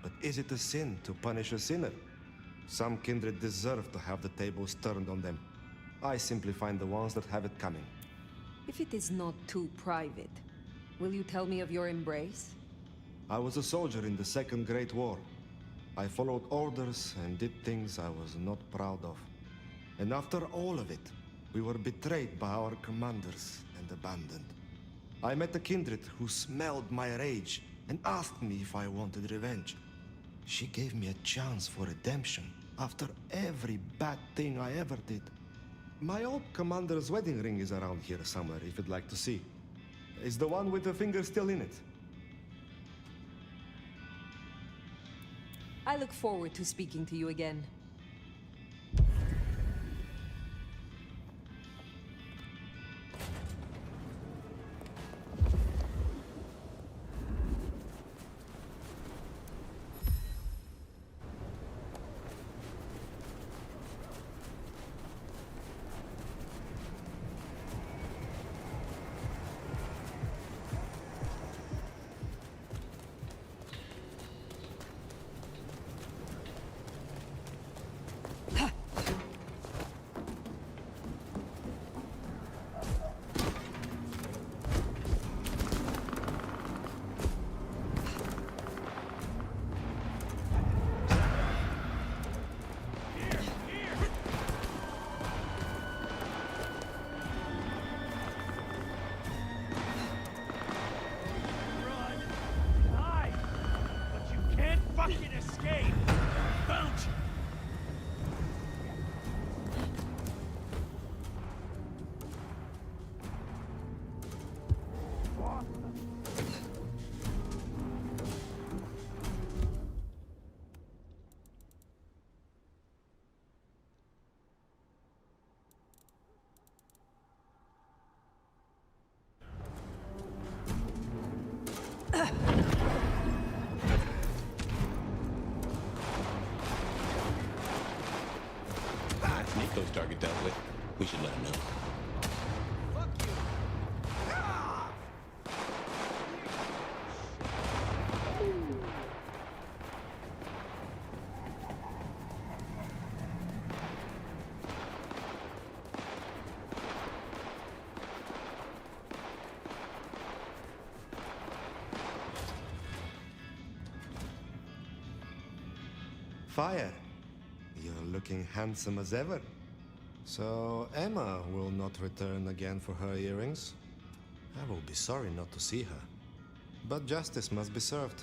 But is it a sin to punish a sinner? Some kindred deserve to have the tables turned on them. I simply find the ones that have it coming. If it is not too private, will you tell me of your embrace? I was a soldier in the Second Great War. I followed orders and did things I was not proud of. And after all of it, we were betrayed by our commanders and abandoned. I met a kindred who smelled my rage and asked me if I wanted revenge. She gave me a chance for redemption after every bad thing I ever did. My old commander's wedding ring is around here somewhere, if you'd like to see. It's the one with the finger still in it. I look forward to speaking to you again. Ghost target dealt with. We should let him know. Fire, you're looking handsome as ever. So Emma will not return again for her earrings? I will be sorry not to see her. But justice must be served.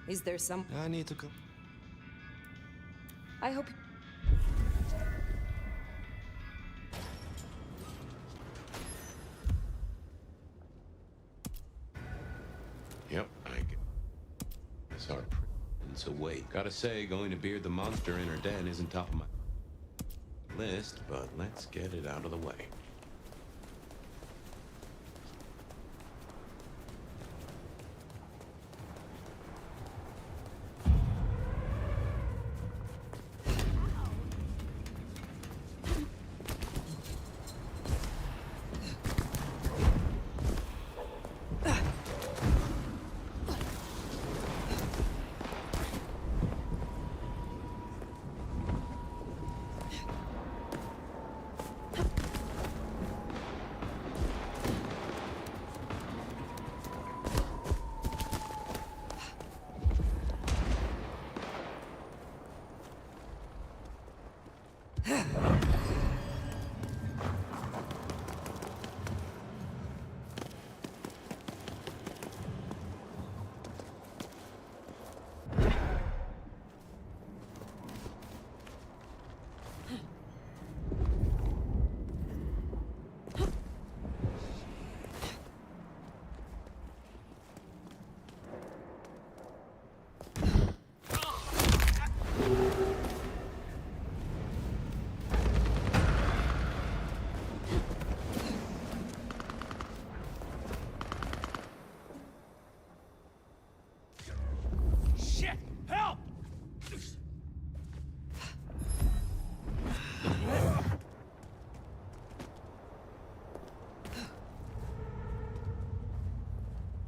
Is there some... I need to go. I hope... Yep, I guess our prince awake. Gotta say, going to beard the monster in her den isn't top of my list, but let's get it out of the way.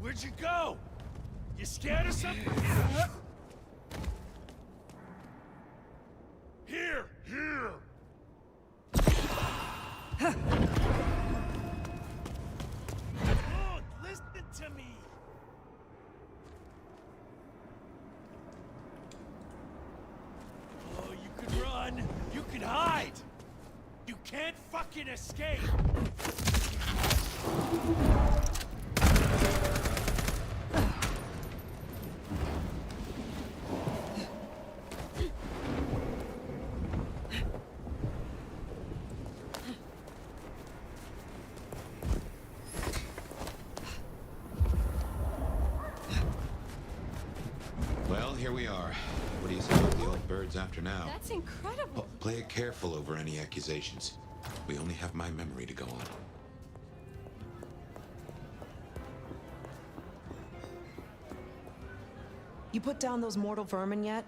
Where'd you go? You scared of something? Here! Here! Oh, listen to me! Oh, you can run! You can hide! You can't fucking escape! Here we are. What do you say about the old birds after now? That's incredible. Oh, play it careful over any accusations. We only have my memory to go on. You put down those mortal vermin yet?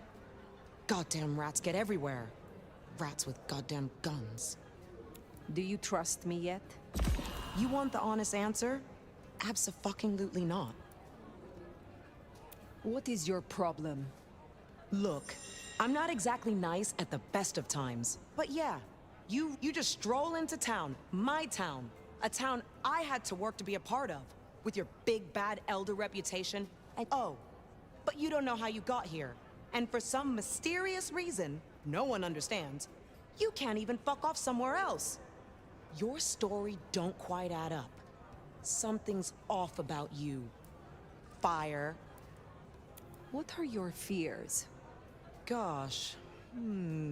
Goddamn rats get everywhere. Rats with goddamn guns. Do you trust me yet? You want the honest answer? Abso-fucking-lutely not. What is your problem? Look, I'm not exactly nice at the best of times. But yeah, you just stroll into town, my town. A town I had to work to be a part of. With your big bad elder reputation. And oh, but you don't know how you got here. And for some mysterious reason, no one understands, you can't even fuck off somewhere else. Your story don't quite add up. Something's off about you. Fire. What are your fears? Gosh.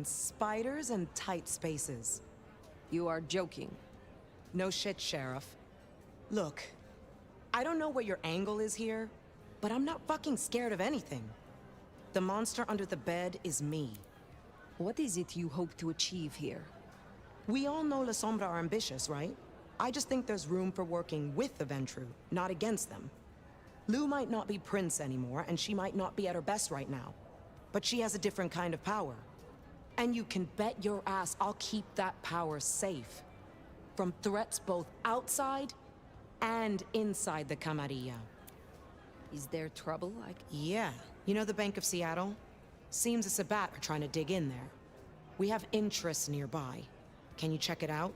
Spiders and tight spaces. You are joking. No shit, Sheriff. Look, I don't know what your angle is here, but I'm not fucking scared of anything. The monster under the bed is me. What is it you hope to achieve here? We all know La Sombra are ambitious, right? I just think there's room for working with the Ventrue, not against them. Lou might not be Prince anymore, and she might not be at her best right now. But she has a different kind of power. And you can bet your ass I'll keep that power safe. From threats both outside and inside the Camarilla. Is there trouble? Yeah. You know the Bank of Seattle? Seems the Sabat are trying to dig in there. We have interests nearby. Can you check it out?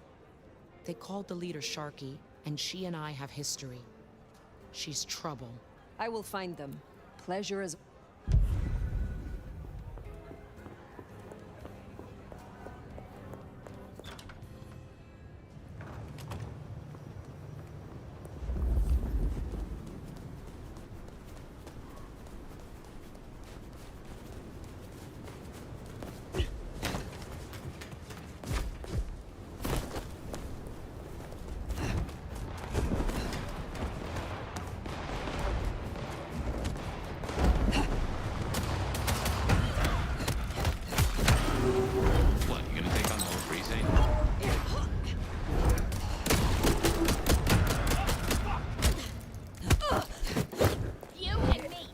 They called the leader Sharky, and she and I have history. She's trouble. I will find them. Pleasure is... What, you gonna take on the whole precinct? You and me.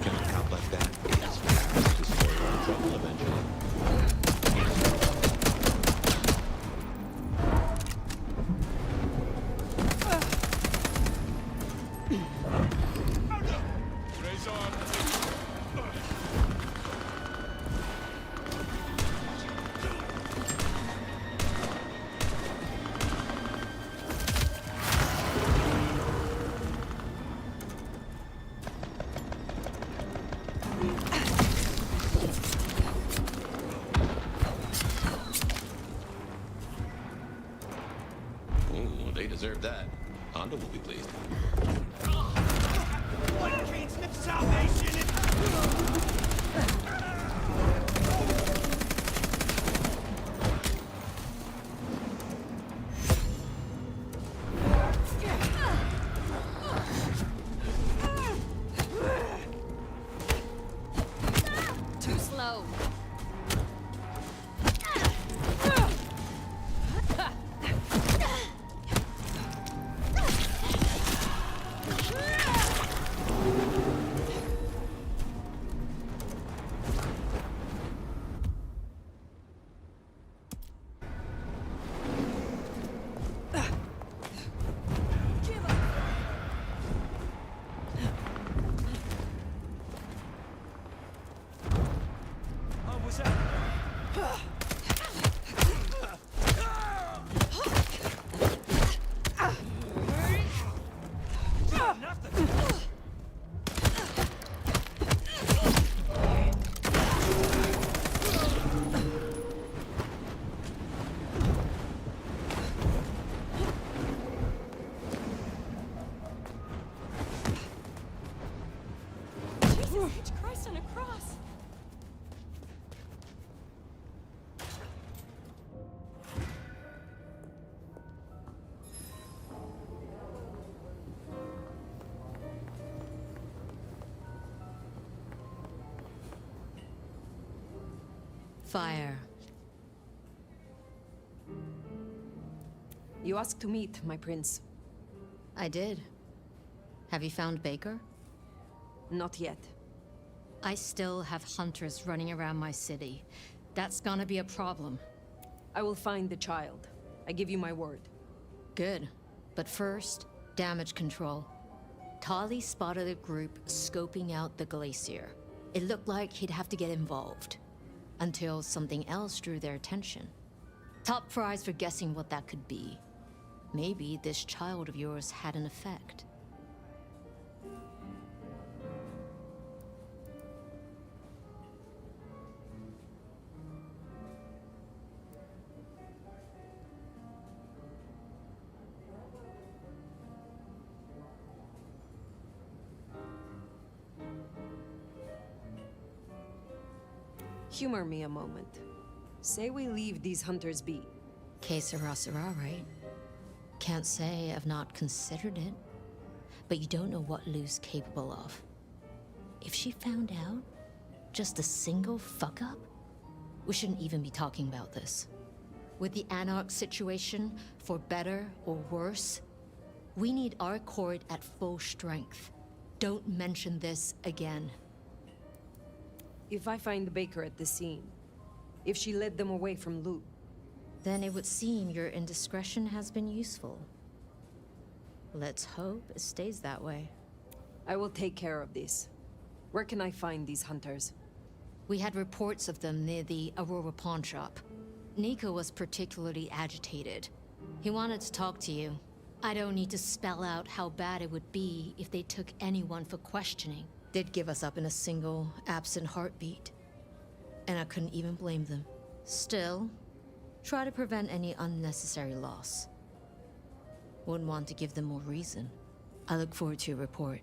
Giant cop like that is fast to stir your own trouble eventually. Ooh, they deserve that. Honda will be pleased. One can't slip salvation. Too slow. Jesus Christ on a cross! Fire. You asked to meet, my prince. I did. Have you found Baker? Not yet. I still have hunters running around my city. That's gonna be a problem. I will find the child. I give you my word. Good. But first, damage control. Tali spotted a group scoping out the glacier. It looked like he'd have to get involved. Until something else drew their attention. Top prize for guessing what that could be. Maybe this child of yours had an effect. Humor me a moment. Say we leave these hunters be. Que sera sera, right? Can't say I've not considered it. But you don't know what Lou's capable of. If she found out, just a single fuck-up, we shouldn't even be talking about this. With the Anarch situation, for better or worse, we need our court at full strength. Don't mention this again. If I find Baker at the scene, if she led them away from Lou, then it would seem your indiscretion has been useful. Let's hope it stays that way. I will take care of this. Where can I find these hunters? We had reports of them near the Aurora pawn shop. Nico was particularly agitated. He wanted to talk to you. I don't need to spell out how bad it would be if they took anyone for questioning. They'd give us up in a single, absent heartbeat. And I couldn't even blame them. Still, try to prevent any unnecessary loss. Wouldn't want to give them more reason. I look forward to your report.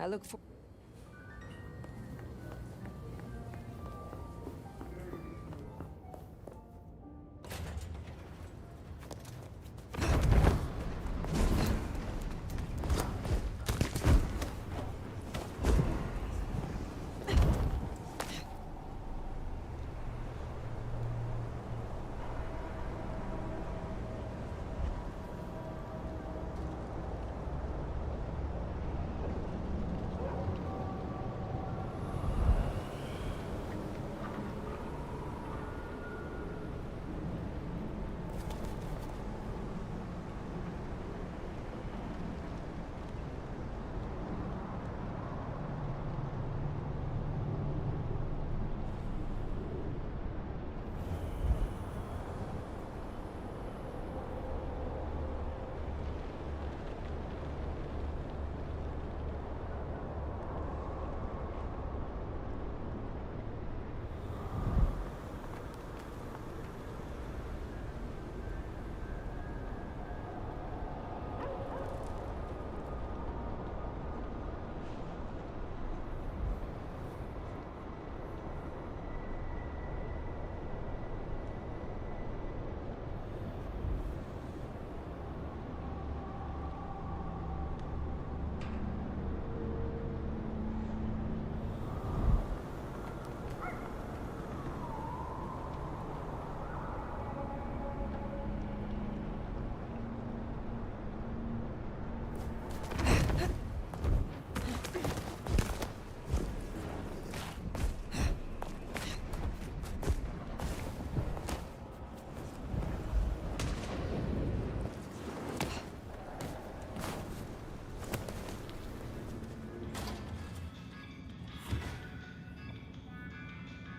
I look for...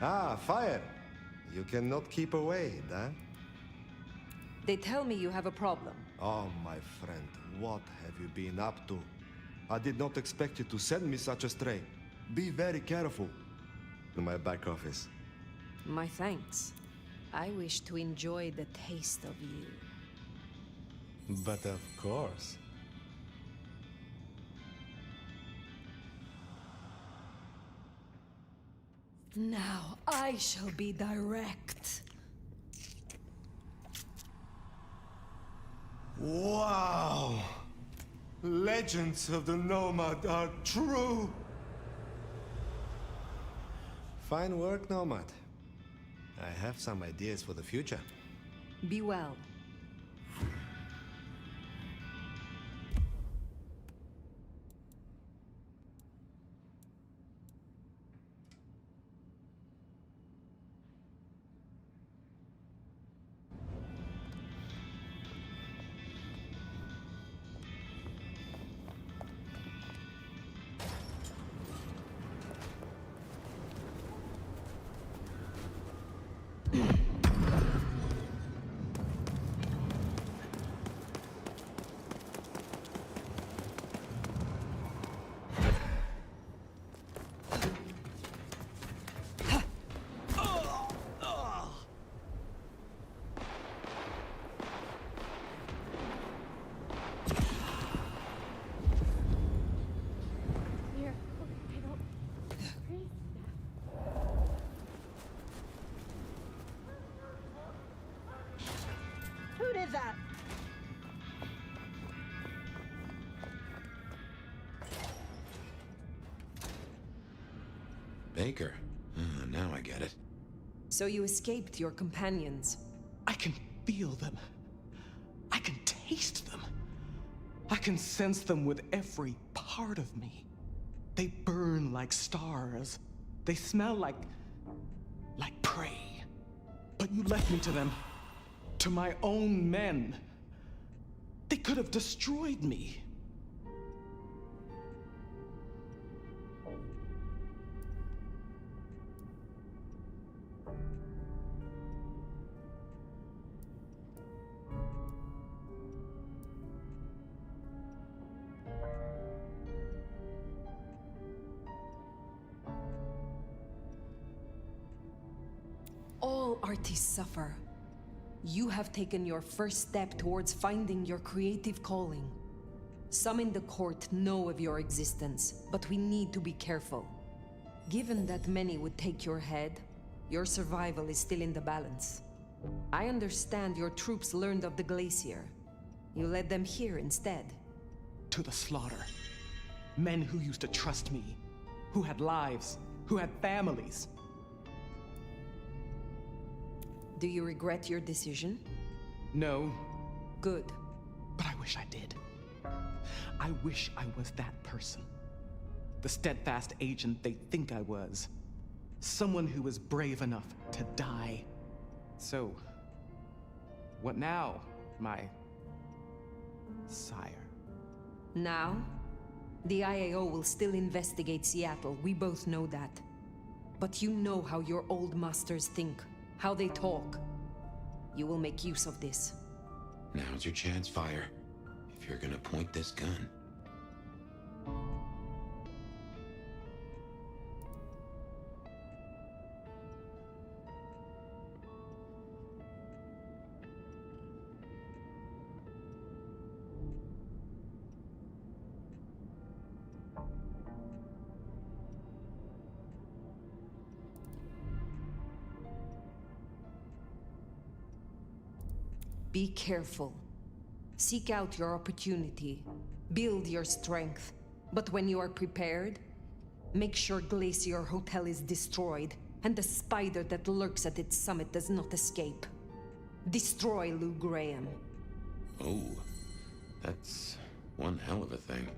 Ah, fire! You cannot keep away, huh? They tell me you have a problem. Oh, my friend, what have you been up to? I did not expect you to send me such a stray. Be very careful. In my back office. My thanks. I wish to enjoy the taste of you. But of course. Now I shall be direct. Wow! Legends of the Nomad are true! Fine work, Nomad. I have some ideas for the future. Be well. Baker. Now I get it. So you escaped your companions. I can feel them. I can taste them. I can sense them with every part of me. They burn like stars. They smell like prey. But you left me to them. To my own men. They could have destroyed me. All artists suffer. You have taken your first step towards finding your creative calling. Some in the court know of your existence, but we need to be careful. Given that many would take your head, your survival is still in the balance. I understand your troops learned of the glacier. You led them here instead. To the slaughter. Men who used to trust me, who had lives, who had families. Do you regret your decision? No. Good. But I wish I did. I wish I was that person. The steadfast agent they think I was. Someone who was brave enough to die. So, what now, my sire? Now? The IAO will still investigate Seattle, we both know that. But you know how your old masters think, how they talk. You will make use of this. Now's your chance, Fire. If you're gonna point this gun. Be careful. Seek out your opportunity. Build your strength. But when you are prepared, make sure Glacier Hotel is destroyed and the spider that lurks at its summit does not escape. Destroy Lou Graham. Oh, that's one hell of a thing.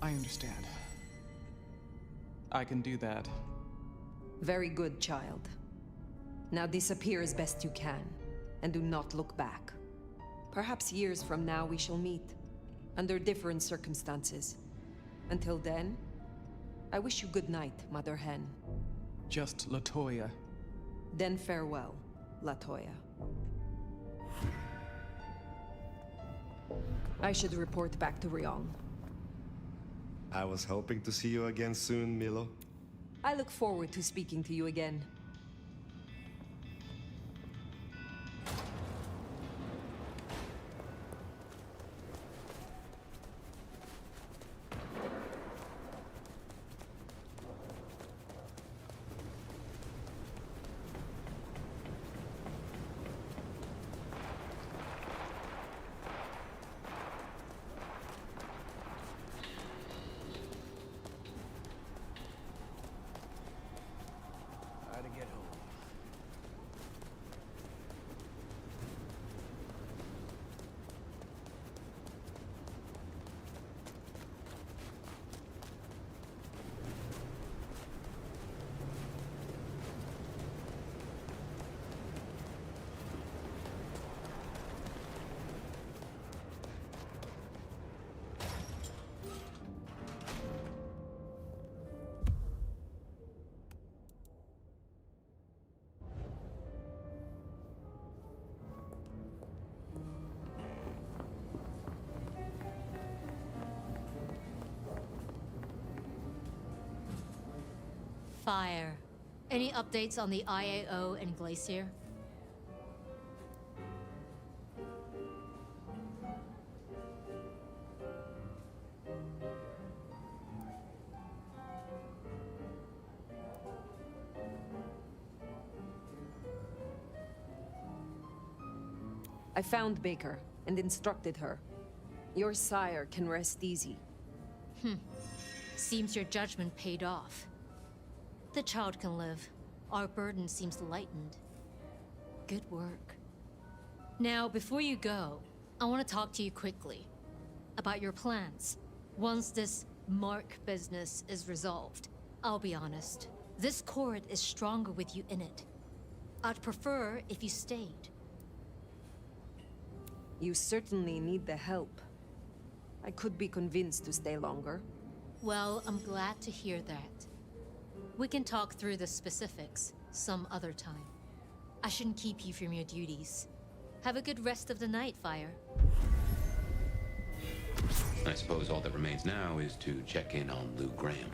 I understand. I can do that. Very good, child. Now disappear as best you can, and do not look back. Perhaps years from now we shall meet, under different circumstances. Until then, I wish you good night, Mother Hen. Just Latoya. Then farewell, Latoya. I should report back to Ryong. I was hoping to see you again soon, Milo. I look forward to speaking to you again. To get home. Fire. Any updates on the IAO and Glacier? I found Baker and instructed her. Your sire can rest easy. Seems your judgment paid off. The child can live. Our burden seems lightened. Good work. Now, before you go, I want to talk to you quickly about your plans. Once this mark business is resolved, I'll be honest, this court is stronger with you in it. I'd prefer if you stayed. You certainly need the help. I could be convinced to stay longer. Well, I'm glad to hear that. We can talk through the specifics some other time. I shouldn't keep you from your duties. Have a good rest of the night, Fire. I suppose all that remains now is to check in on Lou Graham.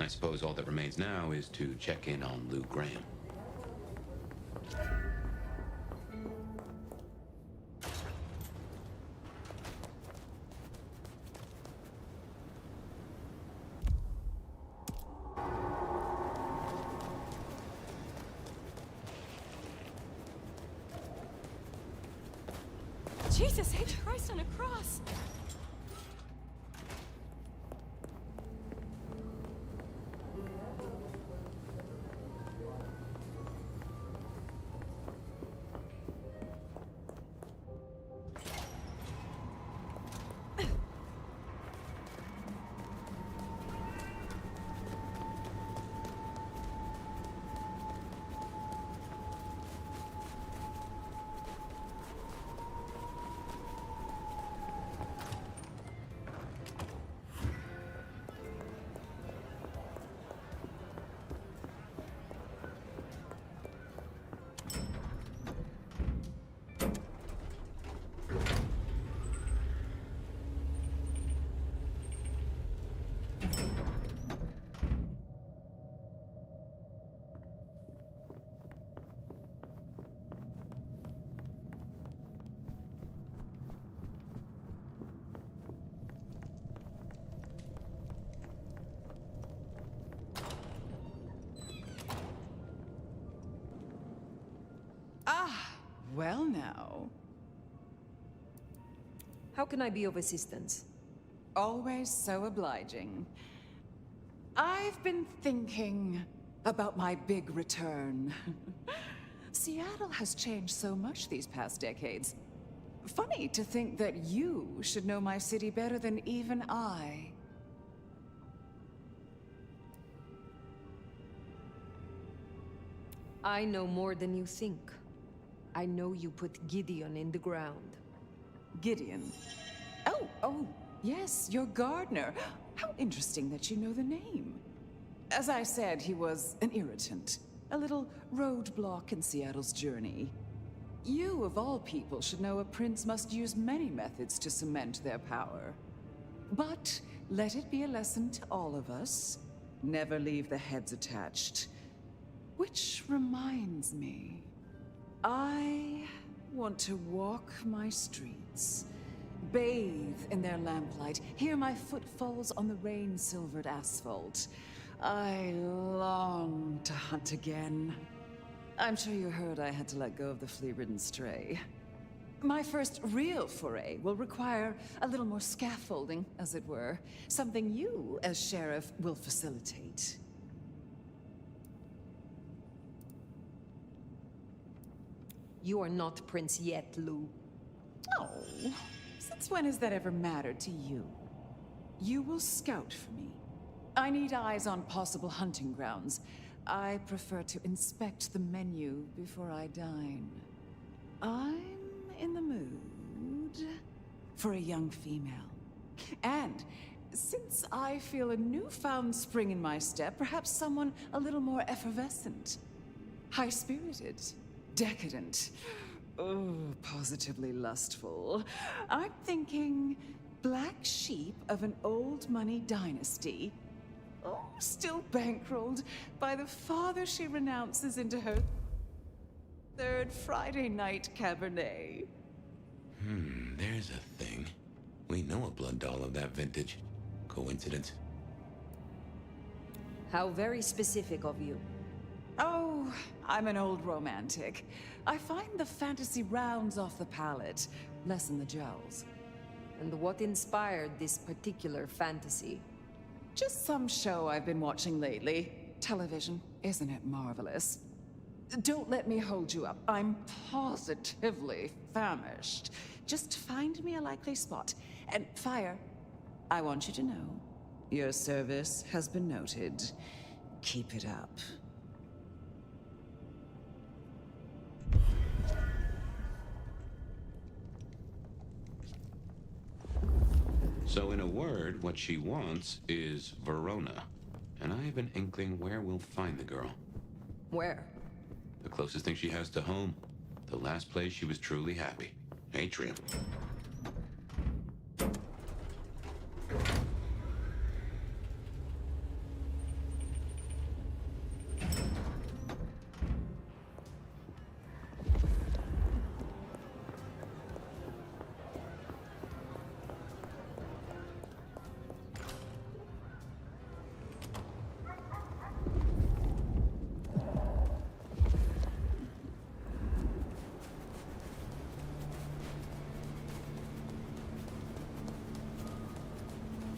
I suppose all that remains now is to check in on Lou Graham. Jesus H. Christ on a cross! Well now. How can I be of assistance? Always so obliging. I've been thinking about my big return. Seattle has changed so much these past decades. Funny to think that you should know my city better than even I. I know more than you think. I know you put Gideon in the ground. Gideon? Oh, yes, your gardener. How interesting that you know the name. As I said, he was an irritant. A little roadblock in Seattle's journey. You, of all people, should know a prince must use many methods to cement their power. But let it be a lesson to all of us. Never leave the heads attached. Which reminds me, I want to walk my streets, bathe in their lamplight, hear my footfalls on the rain-silvered asphalt. I long to hunt again. I'm sure you heard I had to let go of the flea-ridden stray. My first real foray will require a little more scaffolding, as it were. Something you, as sheriff, will facilitate. You are not prince yet, Lou. Oh, since when has that ever mattered to you? You will scout for me. I need eyes on possible hunting grounds. I prefer to inspect the menu before I dine. I'm in the mood for a young female. And since I feel a newfound spring in my step, perhaps someone a little more effervescent, high-spirited, decadent, oh, positively lustful. I'm thinking black sheep of an old money dynasty. Oh, still bankrolled by the father she renounces into her third Friday night Cabernet. There's a thing. We know a blood doll of that vintage. Coincidence? How very specific of you. Oh, I'm an old romantic. I find the fantasy rounds off the palate, lessen the jowls. And what inspired this particular fantasy? Just some show I've been watching lately. Television, isn't it marvelous? Don't let me hold you up. I'm positively famished. Just find me a likely spot. And Fire, I want you to know, your service has been noted. Keep it up. So in a word, what she wants is Verona. And I have an inkling where we'll find the girl. Where? The closest thing she has to home. The last place she was truly happy. Atrium.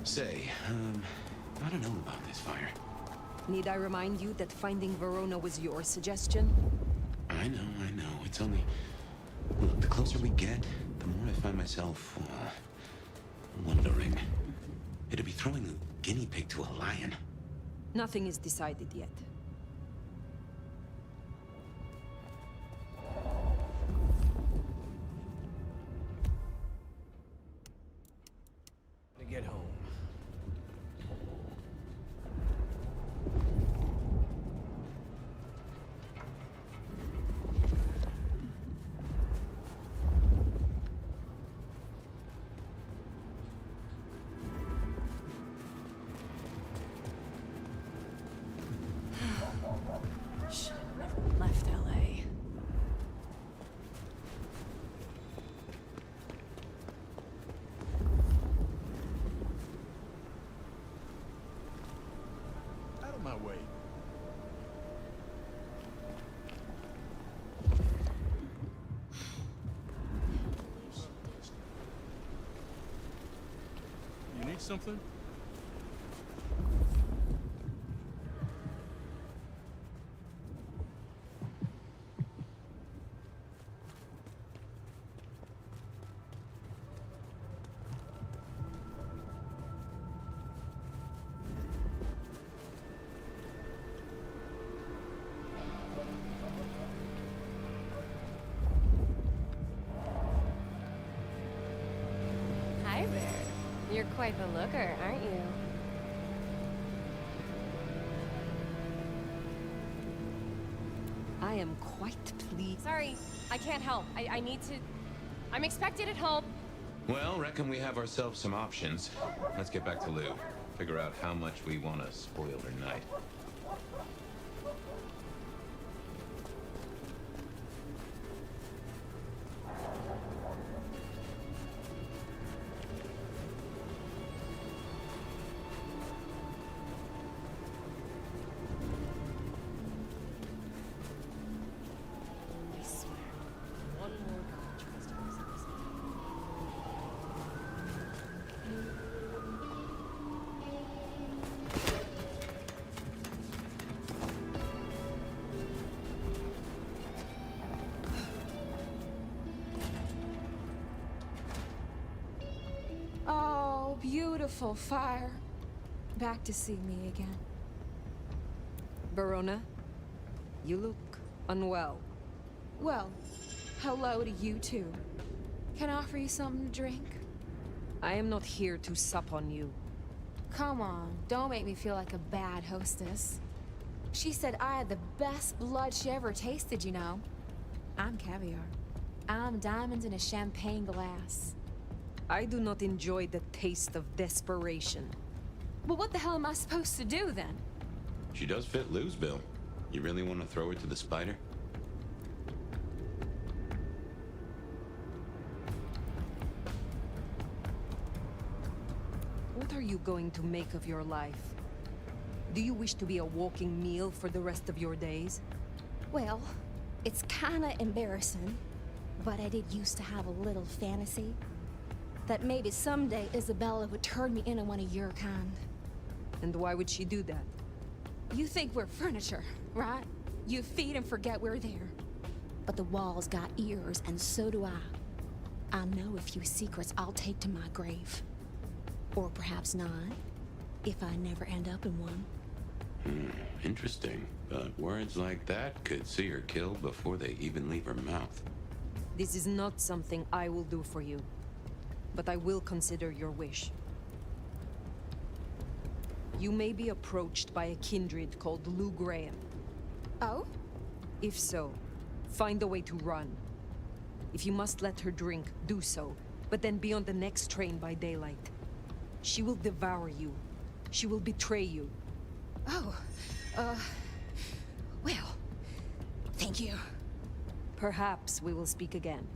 Say, I don't know about this, Fire. Need I remind you that finding Verona was your suggestion? I know. It's only... Look, the closer we get, the more I find myself, wondering. It'd be throwing a guinea pig to a lion. Nothing is decided yet. To get home. Left LA. Out of my way. You need something? Hi there. You're quite the looker, aren't you? I am quite pleased. Sorry, I can't help. I need to... I'm expected at home. Well, reckon we have ourselves some options. Let's get back to Lou. Figure out how much we want to spoil her night. I swear, one more guy tries to possess me. Oh, beautiful Fire. Back to see me again. Verona, you look unwell. Well, hello to you too. Can I offer you something to drink? I am not here to sup on you. Come on, don't make me feel like a bad hostess. She said I had the best blood she ever tasted, you know. I'm caviar. I'm diamonds in a champagne glass. I do not enjoy the taste of desperation. Well, what the hell am I supposed to do then? She does fit Lou's bill. You really want to throw her to the spider? What are you going to make of your life? Do you wish to be a walking meal for the rest of your days? Well, it's kinda embarrassing, but I did used to have a little fantasy that maybe someday Isabella would turn me into one of your kind. And why would she do that? You think we're furniture, right? You feed and forget we're there. But the walls got ears, and so do I. I know a few secrets I'll take to my grave. Or perhaps not, if I never end up in one. Interesting. But words like that could see her killed before they even leave her mouth. This is not something I will do for you. But I will consider your wish. You may be approached by a kindred called Lou Graham. Oh? If so, find a way to run. If you must let her drink, do so, but then be on the next train by daylight. She will devour you. She will betray you. Oh, well, thank you. Perhaps we will speak again.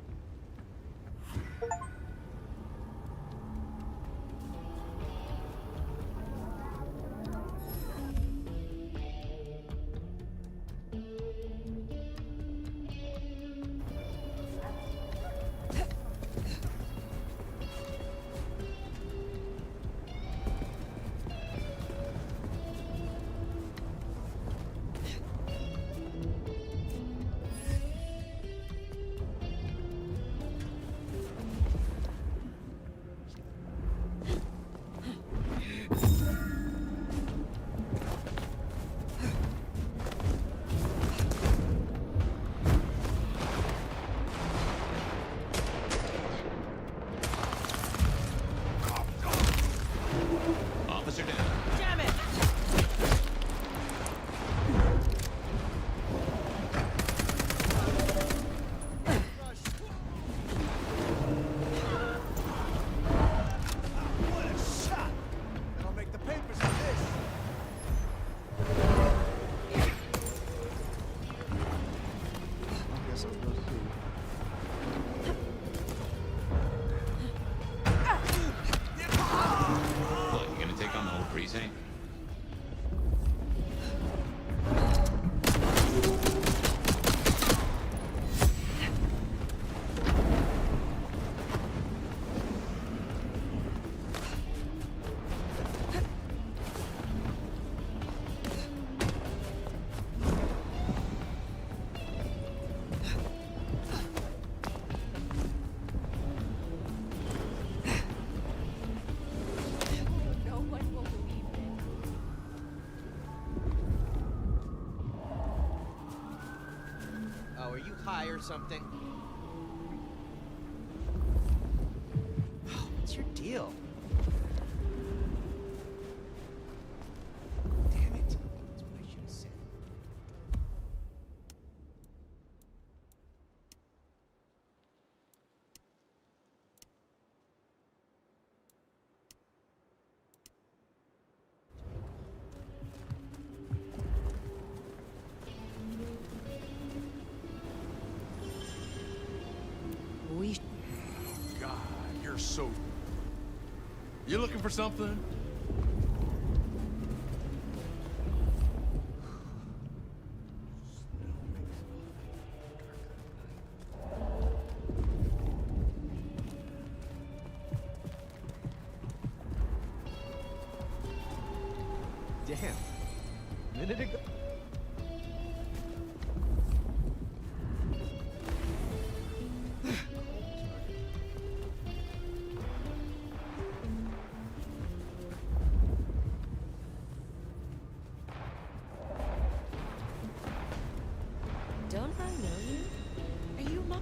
Or something. Oh, what's your deal? Damn it. That's what I should have said. God, you're so... You looking for something? Damn. Minute ago. Don't I know you? Are you my...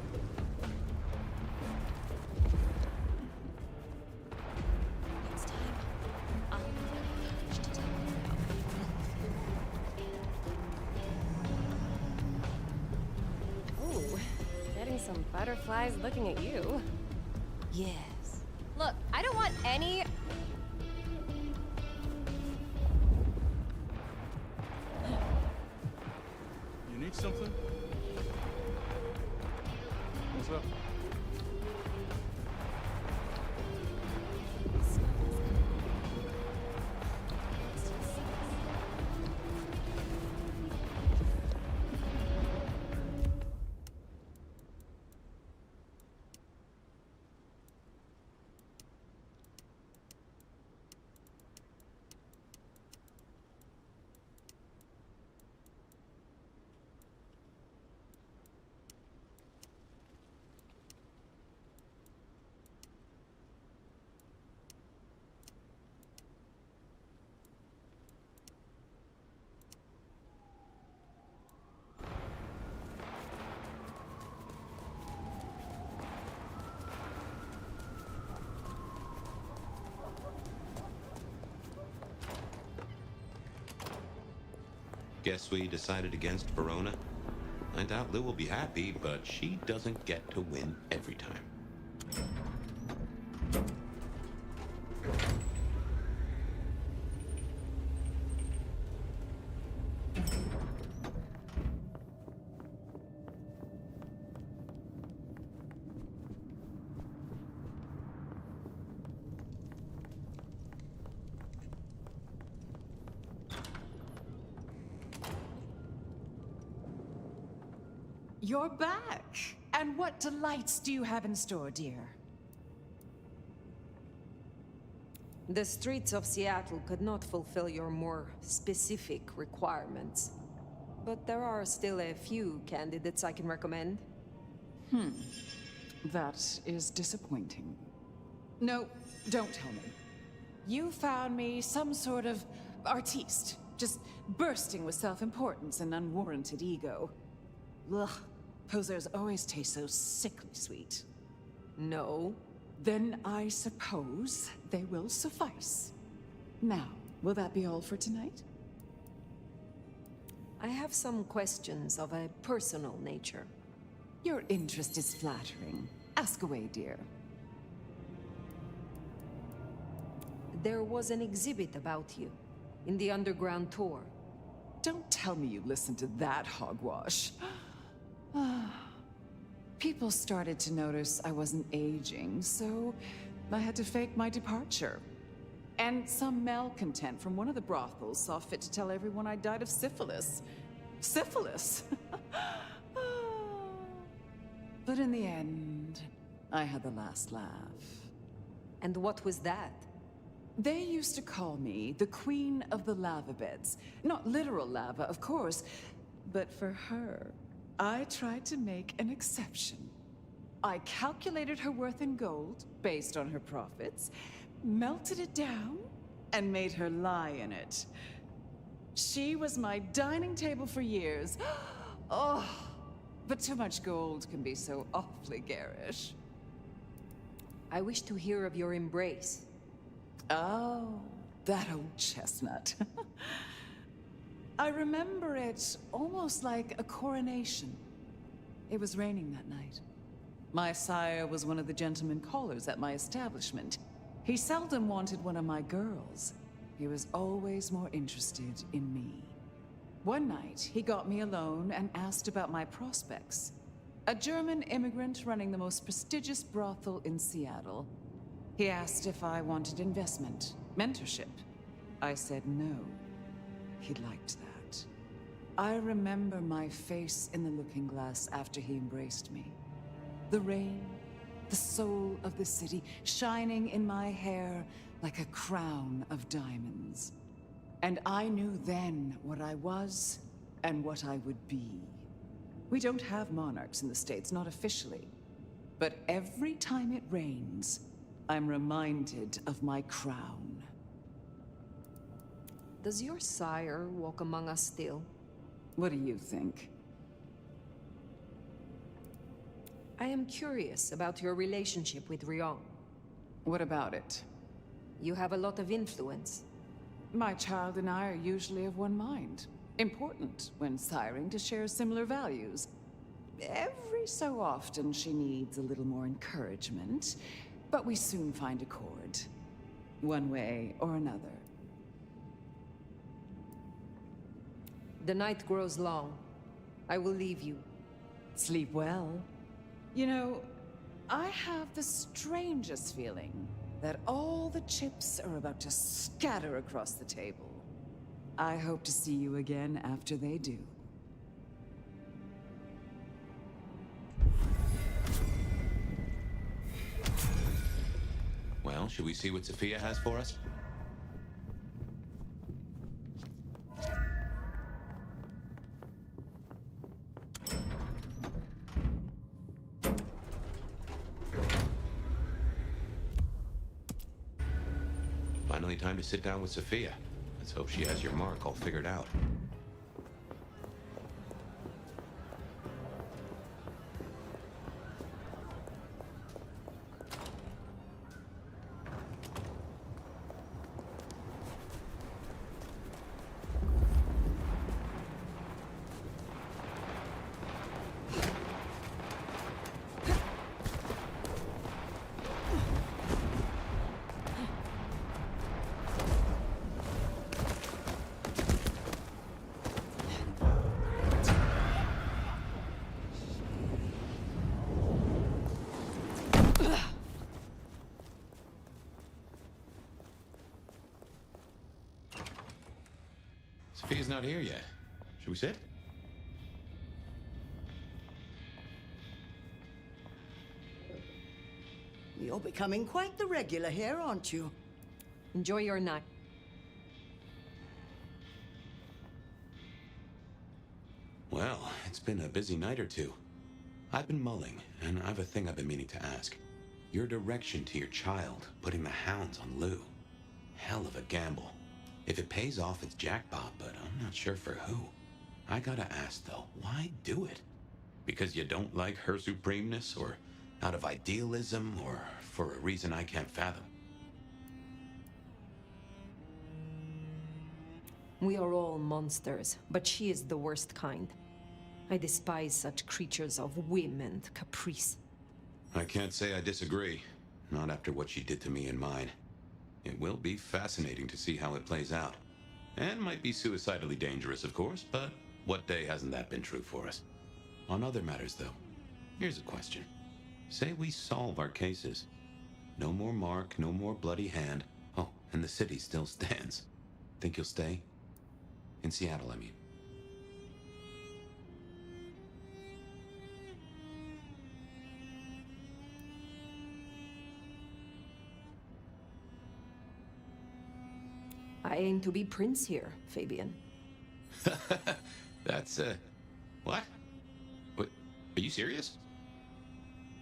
some butterflies looking at you. Yes. Look, I don't want any... You need something? What's up? Guess we decided against Verona? I doubt Lou will be happy, but she doesn't get to win every time. You're back! And what delights do you have in store, dear? The streets of Seattle could not fulfill your more specific requirements. But there are still a few candidates I can recommend. That is disappointing. No, don't tell me. You found me some sort of artiste, just bursting with self-importance and unwarranted ego. Ugh, posers always taste so sickly sweet. No. Then I suppose they will suffice. Now, will that be all for tonight? I have some questions of a personal nature. Your interest is flattering. Ask away, dear. There was an exhibit about you in the underground tour. Don't tell me you listened to that hogwash. People started to notice I wasn't aging, so I had to fake my departure. And some malcontent from one of the brothels saw fit to tell everyone I died of syphilis. Syphilis! But in the end, I had the last laugh. And what was that? They used to call me the Queen of the Lava Beds. Not literal lava, of course, but for her, I tried to make an exception. I calculated her worth in gold, based on her profits, melted it down, and made her lie in it. She was my dining table for years. Oh, but too much gold can be so awfully garish. I wish to hear of your embrace. Oh, that old chestnut. I remember it almost like a coronation. It was raining that night. My sire was one of the gentlemen callers at my establishment. He seldom wanted one of my girls. He was always more interested in me. One night, he got me alone and asked about my prospects. A German immigrant running the most prestigious brothel in Seattle. He asked if I wanted investment, mentorship. I said no. He liked that. I remember my face in the looking glass after he embraced me. The rain, the soul of the city, shining in my hair like a crown of diamonds. And I knew then what I was and what I would be. We don't have monarchs in the States, not officially. But every time it rains, I'm reminded of my crown. Does your sire walk among us still? What do you think? I am curious about your relationship with Rion. What about it? You have a lot of influence. My child and I are usually of one mind. Important when siring to share similar values. Every so often she needs a little more encouragement, but we soon find a chord, one way or another. The night grows long. I will leave you. Sleep well. You know, I have the strangest feeling that all the chips are about to scatter across the table. I hope to see you again after they do. Well, should we see what Sophia has for us? Finally time to sit down with Sophia. Let's hope she has your mark all figured out. Sophia's not here yet. Should we sit? You're becoming quite the regular here, aren't you? Enjoy your night. Well, it's been a busy night or two. I've been mulling, and I've a thing I've been meaning to ask. Your direction to your child, putting the hounds on Lou. Hell of a gamble. If it pays off, it's jackpot, but I'm not sure for who. I gotta ask, though, why do it? Because you don't like her supremeness, or out of idealism, or for a reason I can't fathom? We are all monsters, but she is the worst kind. I despise such creatures of whim and caprice. I can't say I disagree. Not after what she did to me and mine. It will be fascinating to see how it plays out. And might be suicidally dangerous, of course, but what day hasn't that been true for us? On other matters, though, here's a question. Say we solve our cases. No more Mark, no more bloody hand. Oh, and the city still stands. Think you'll stay? In Seattle, I mean. I aim to be prince here, Fabian. That's, what? What? Are you serious?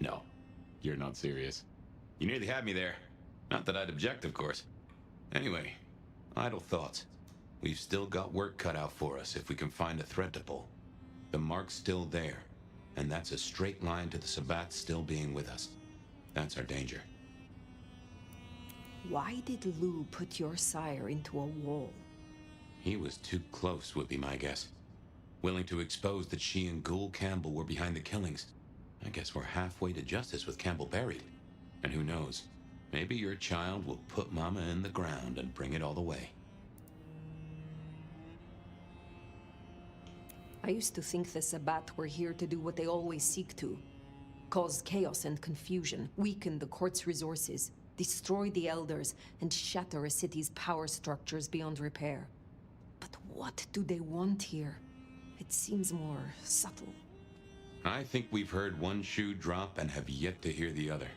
No, you're not serious. You nearly had me there. Not that I'd object, of course. Anyway, idle thoughts. We've still got work cut out for us if we can find a thread to pull. The mark's still there, and that's a straight line to the Sabbat still being with us. That's our danger. Why did Lou put your sire into a wall? He was too close, would be my guess. Willing to expose that she and Ghoul Campbell were behind the killings. I guess we're halfway to justice with Campbell buried. And who knows, maybe your child will put Mama in the ground and bring it all the way. I used to think the Sabbat were here to do what they always seek to. Cause chaos and confusion, weaken the court's resources, destroy the elders, and shatter a city's power structures beyond repair. But what do they want here? It seems more subtle. I think we've heard one shoe drop and have yet to hear the other.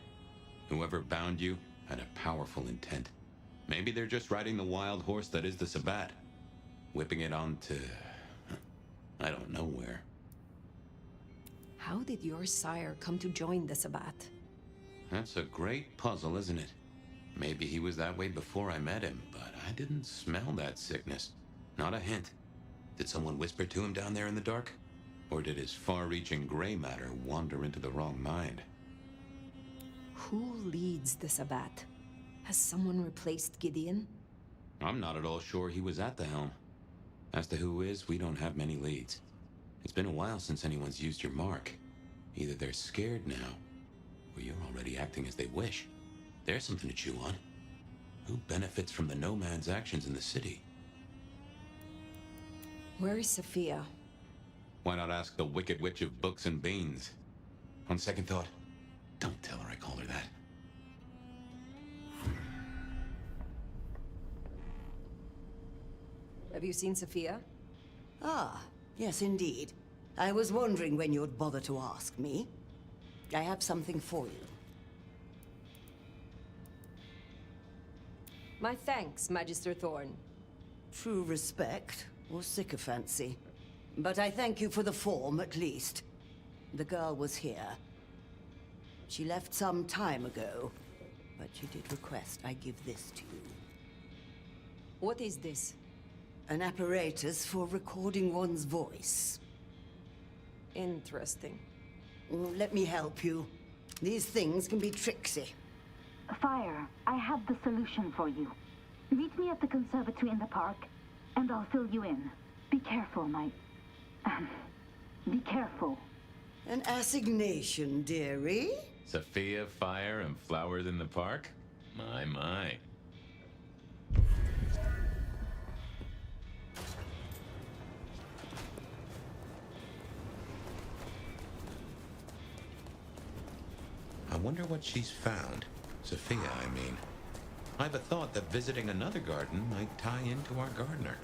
Whoever bound you had a powerful intent. Maybe they're just riding the wild horse that is the Sabbat. Whipping it on to... I don't know where. How did your sire come to join the Sabbat? That's a great puzzle, isn't it? Maybe he was that way before I met him, but I didn't smell that sickness. Not a hint. Did someone whisper to him down there in the dark? Or did his far-reaching gray matter wander into the wrong mind? Who leads the Sabbat? Has someone replaced Gideon? I'm not at all sure he was at the helm. As to who is, we don't have many leads. It's been a while since anyone's used your mark. Either they're scared now, or you're already acting as they wish. There's something to chew on. Who benefits from the nomad's actions in the city? Where is Sophia? Why not ask the Wicked Witch of Books and Beans? On second thought, don't tell her I call her that. Have you seen Sophia? Ah, yes indeed. I was wondering when you'd bother to ask me. I have something for you. My thanks, Magister Thorn. True respect, or sycophancy. But I thank you for the form, at least. The girl was here. She left some time ago, but she did request I give this to you. What is this? An apparatus for recording one's voice. Interesting. Let me help you. These things can be tricksy. Fire, I have the solution for you. Meet me at the conservatory in the park, and I'll fill you in. Be careful, be careful. An assignation, dearie? Sophia, fire, and flowers in the park? My. I wonder what she's found. Sophia, I mean. I have a thought that visiting another garden might tie into our gardener.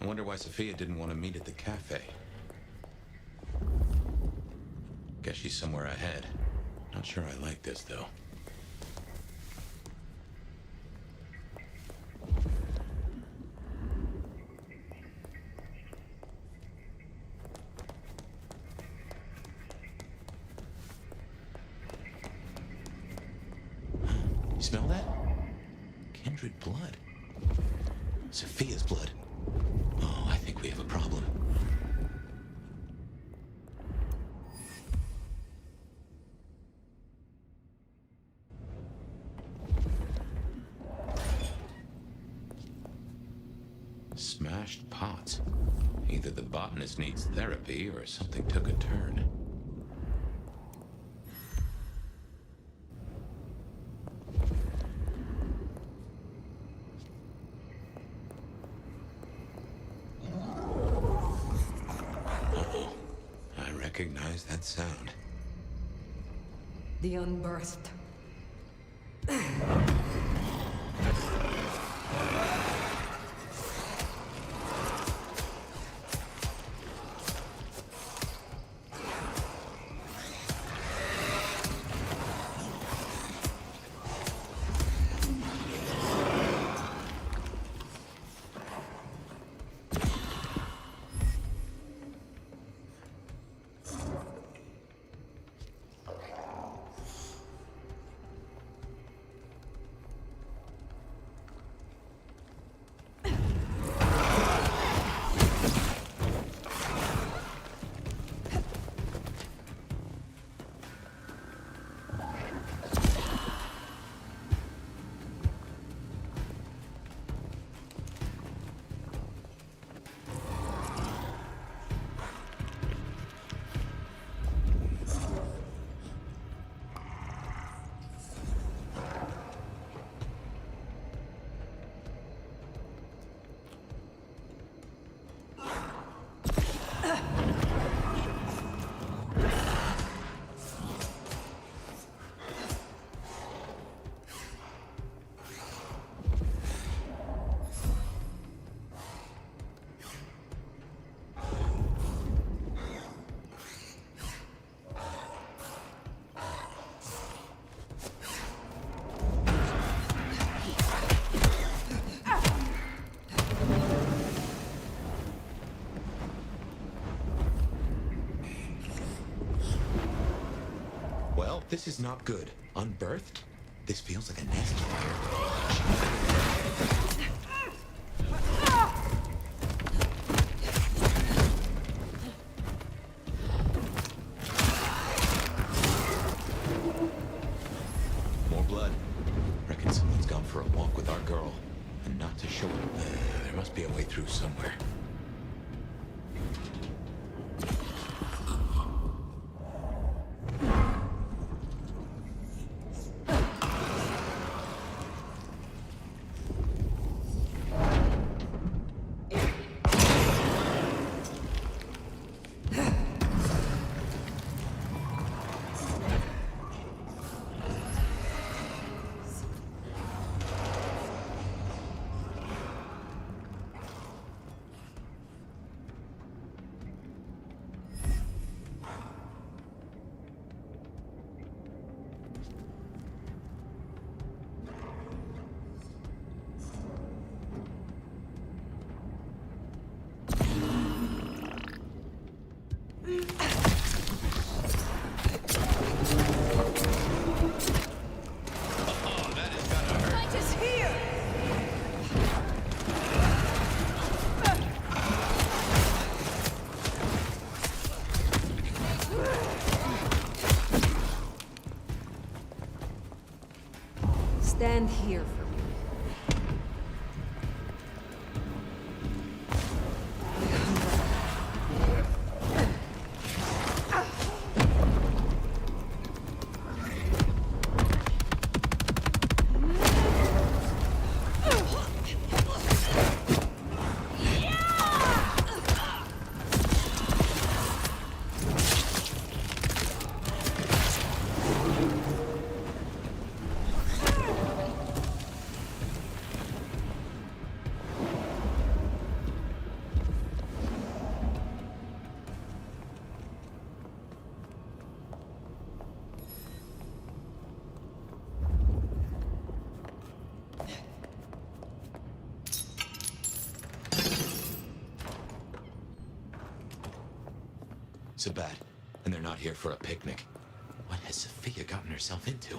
I wonder why Sophia didn't want to meet at the cafe. Guess she's somewhere ahead. Not sure I like this, though. You smell that? Kindred blood. Sophia's blood. Oh, I think we have a problem. Smashed pots. Either the botanist needs therapy or something took a turn. recognize that sound. The unbirthed. Well, this is not good. Unbirthed? This feels like a nest fire. More blood. Reckon someone's gone for a walk with our girl. And not to show it. There must be a way through somewhere. Stand here for me. So bad. And they're not here for a picnic. What has Sophia gotten herself into?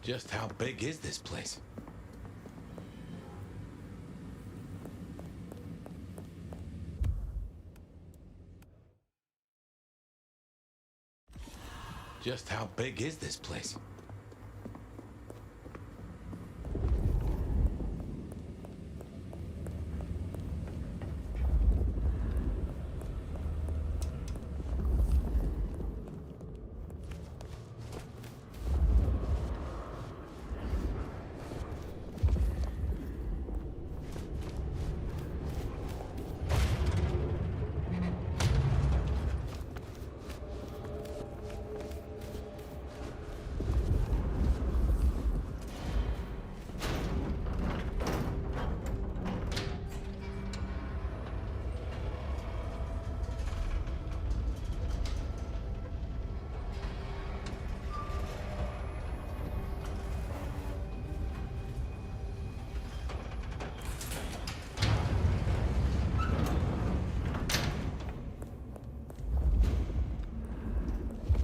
Just how big is this place? Just how big is this place?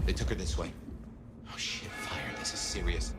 They took her this way. Oh shit, fire, this is serious.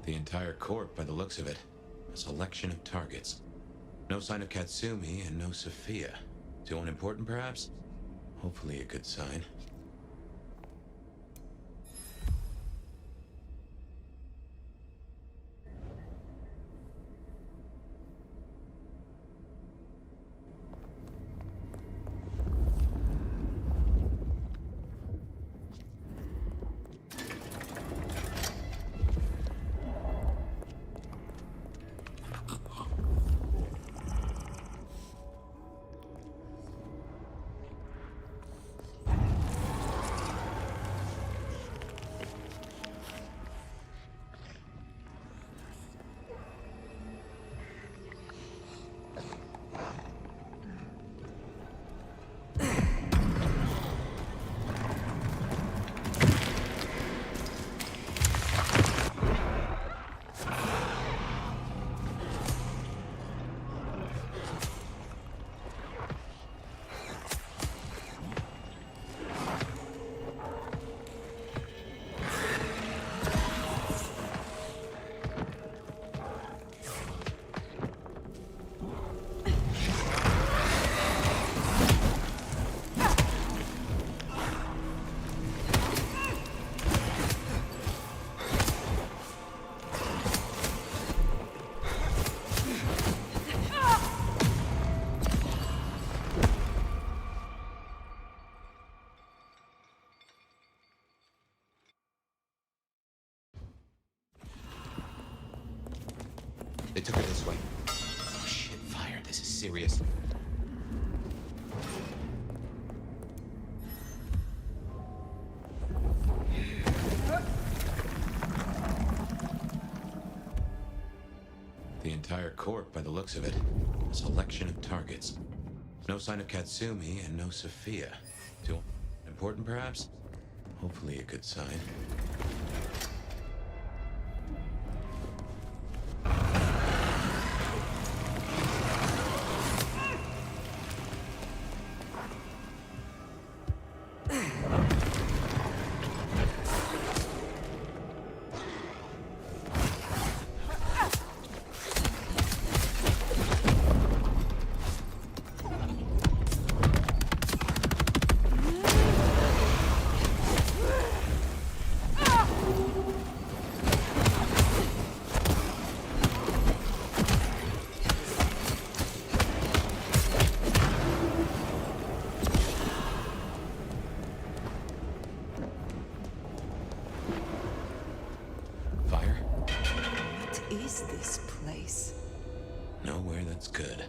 The entire court, by the looks of it. A selection of targets. No sign of Katsumi and no Sophia. Too unimportant, perhaps? Hopefully a good sign. They took her this way. Oh shit, fire, this is serious. The entire court, by the looks of it. A selection of targets. No sign of Katsumi and no Sophia. Too important, perhaps? Hopefully a good sign. is this place? Nowhere that's good.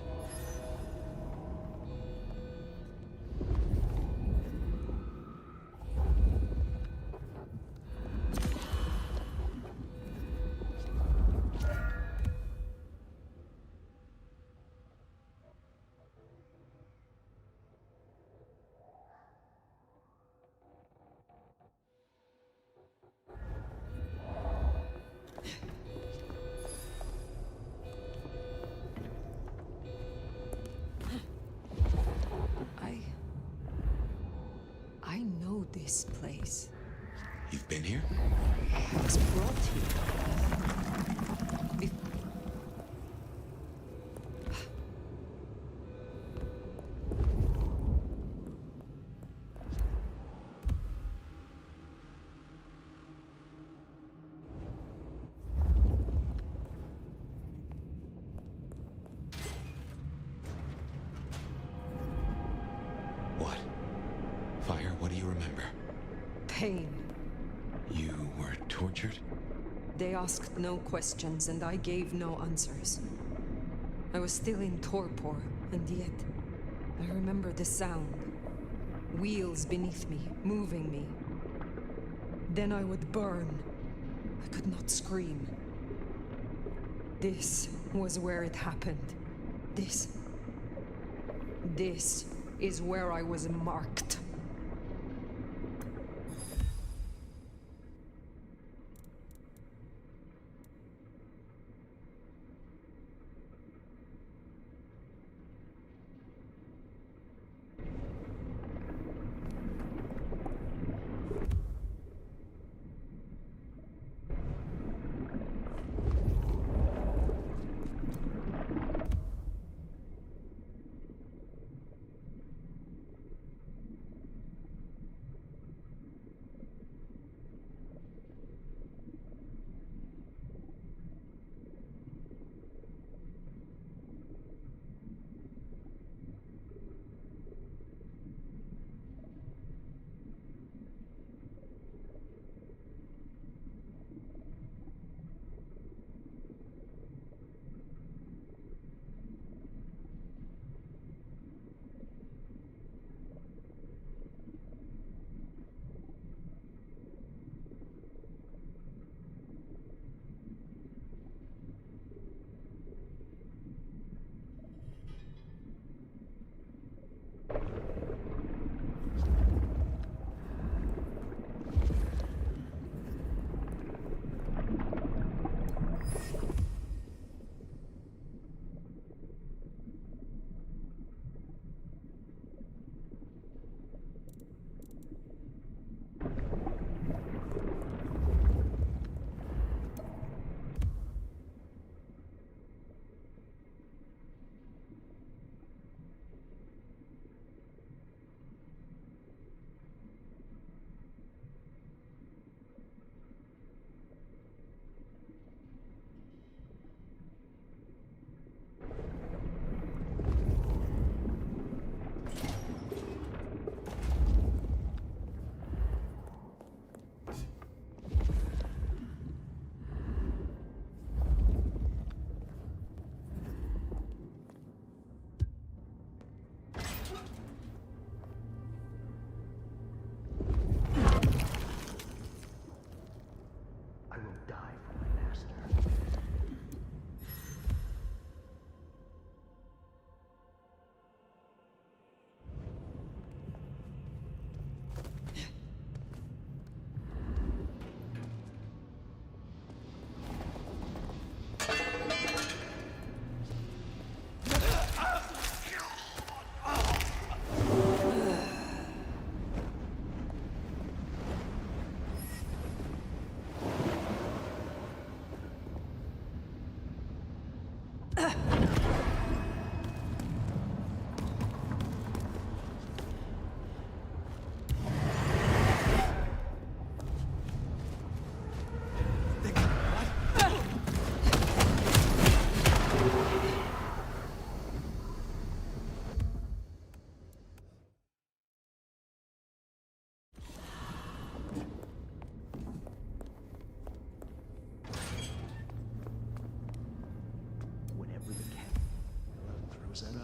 I know this place. You've been here? I was brought here. What? Fire, what do you remember? Pain. You were tortured? They asked no questions, and I gave no answers. I was still in torpor, and yet I remember the sound. Wheels beneath me, moving me. Then I would burn. I could not scream. This was where it happened. This is where I was marked.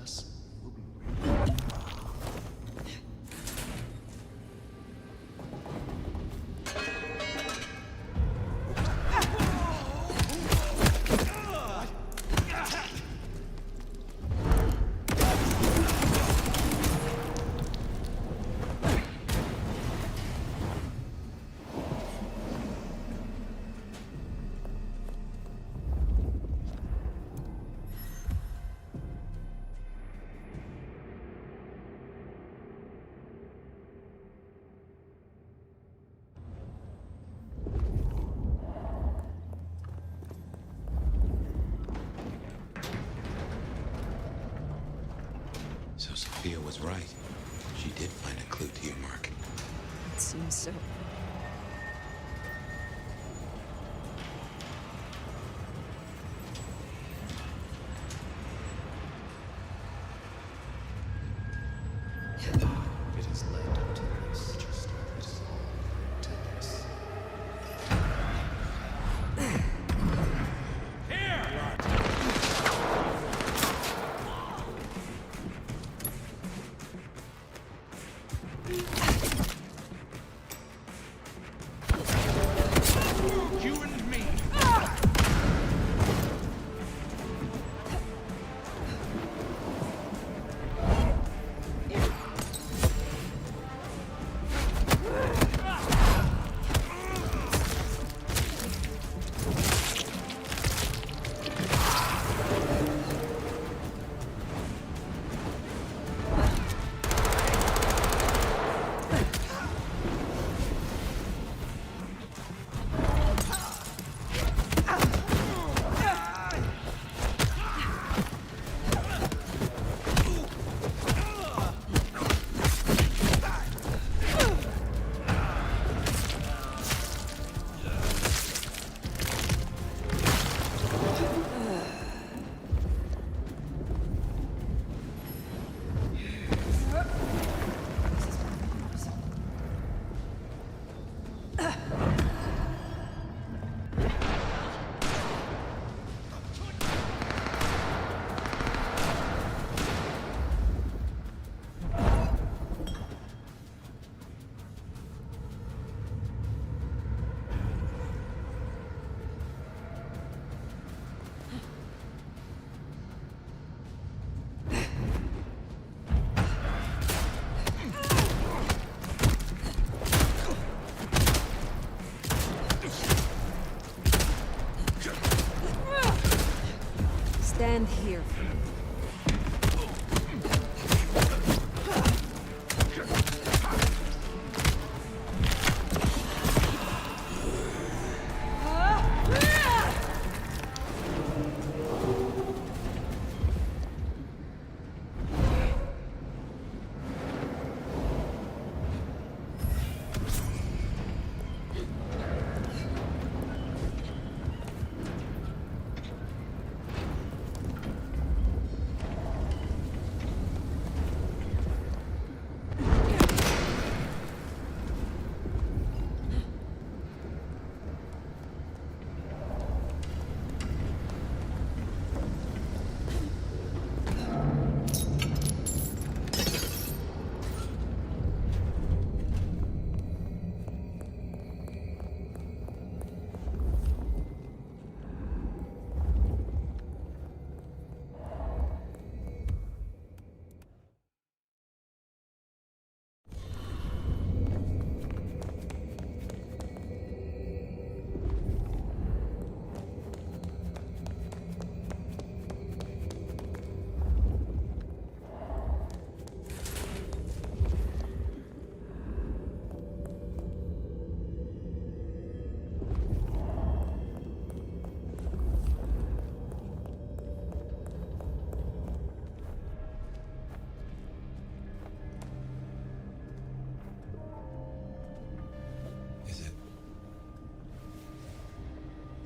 us. So Sophia was right. She did find a clue to your mark. It seems so. It has led to this. Just this. To this. You and me. Stand here.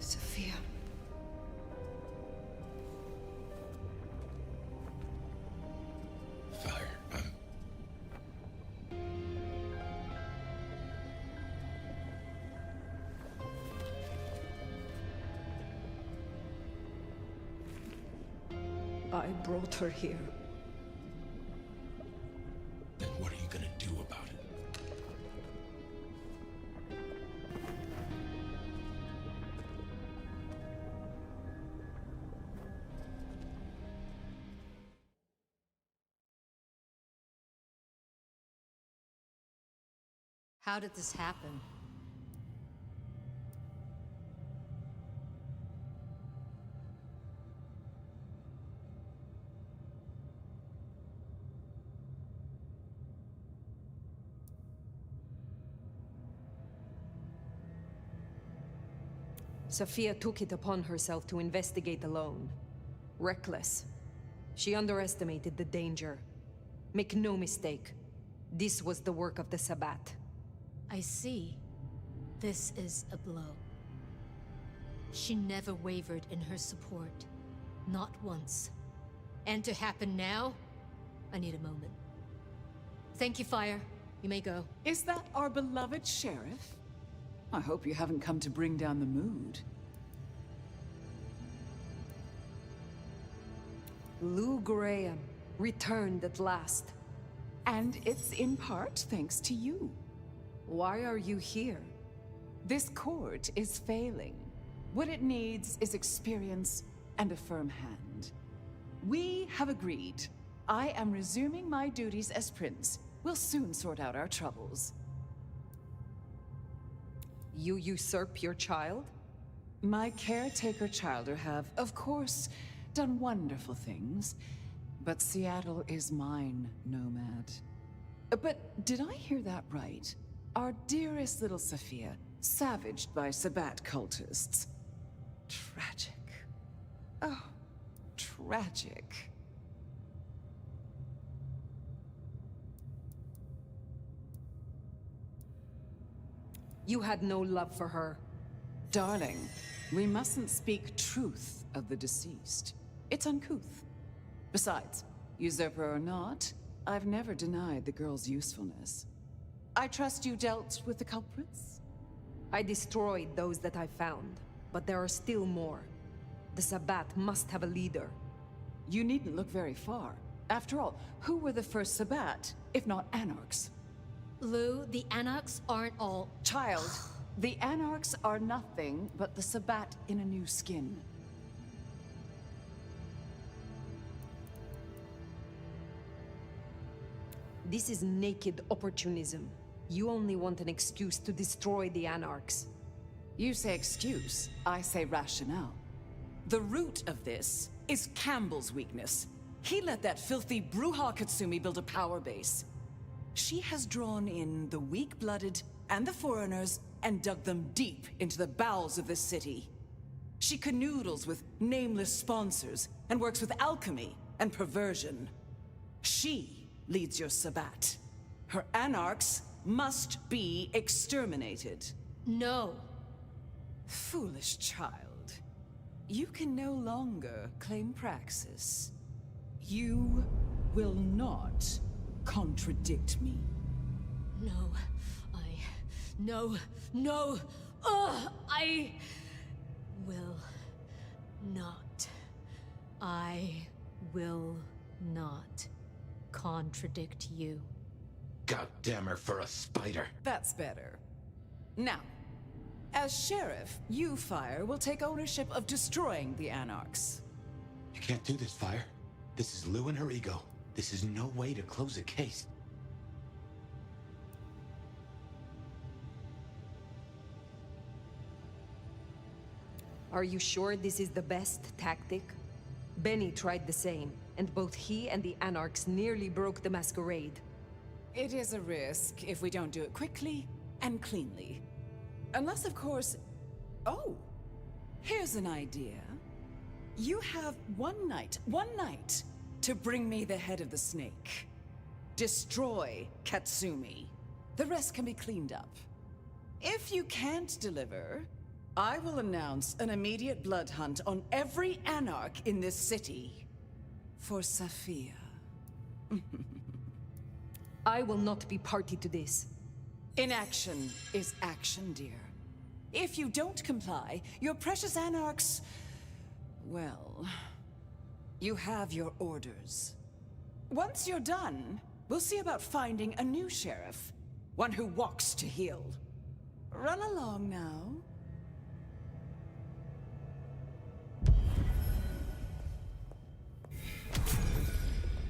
Sophia. Father, I brought her here How did this happen? Sophia took it upon herself to investigate alone. Reckless. She underestimated the danger. Make no mistake, this was the work of the Sabbat. I see. This is a blow. She never wavered in her support. Not once. And to happen now? I need a moment. Thank you, Fire. You may go. Is that our beloved sheriff? I hope you haven't come to bring down the mood. Lou Graham returned at last. And it's in part thanks to you. Why are you here? This court is failing. What it needs is experience and a firm hand. We have agreed. I am resuming my duties as prince. We'll soon sort out our troubles. You usurp your child? My caretaker childer have, of course, done wonderful things. But Seattle is mine, Nomad. But did I hear that right? Our dearest little Sophia, savaged by Sabbat cultists. Tragic. Oh, tragic. You had no love for her. Darling, we mustn't speak truth of the deceased. It's uncouth. Besides, usurper or not, I've never denied the girl's usefulness. I trust you dealt with the culprits? I destroyed those that I found, but there are still more. The Sabbat must have a leader. You needn't look very far. After all, who were the first Sabbat, if not anarchs? Lou, the Anarchs aren't all... Child, the anarchs are nothing but the Sabbat in a new skin. This is naked opportunism. You only want an excuse to destroy the Anarchs. You say excuse, I say rationale. The root of this is Campbell's weakness. He let that filthy Bruja Katsumi build a power base. She has drawn in the weak-blooded and the foreigners and dug them deep into the bowels of this city. She canoodles with nameless sponsors and works with alchemy and perversion. She leads your Sabbat. Her anarchs must be exterminated. No. Foolish child. You can no longer claim praxis. You will not contradict me. No, I will not. I will not contradict you. God damn her for a spider. That's better. Now, as sheriff, you, Fire, will take ownership of destroying the Anarchs. You can't do this, Fire. This is Lou and her ego. This is no way to close a case. Are you sure this is the best tactic? Benny tried the same, and both he and the Anarchs nearly broke the masquerade. It is a risk if we don't do it quickly and cleanly. Unless, of course... Oh! Here's an idea. You have one night, to bring me the head of the snake. Destroy Katsumi. The rest can be cleaned up. If you can't deliver, I will announce an immediate blood hunt on every Anarch in this city. For Sophia. I will not be party to this. Inaction is action, dear. If you don't comply, your precious Anarchs... well... you have your orders. Once you're done, we'll see about finding a new sheriff. One who walks to heal. Run along now.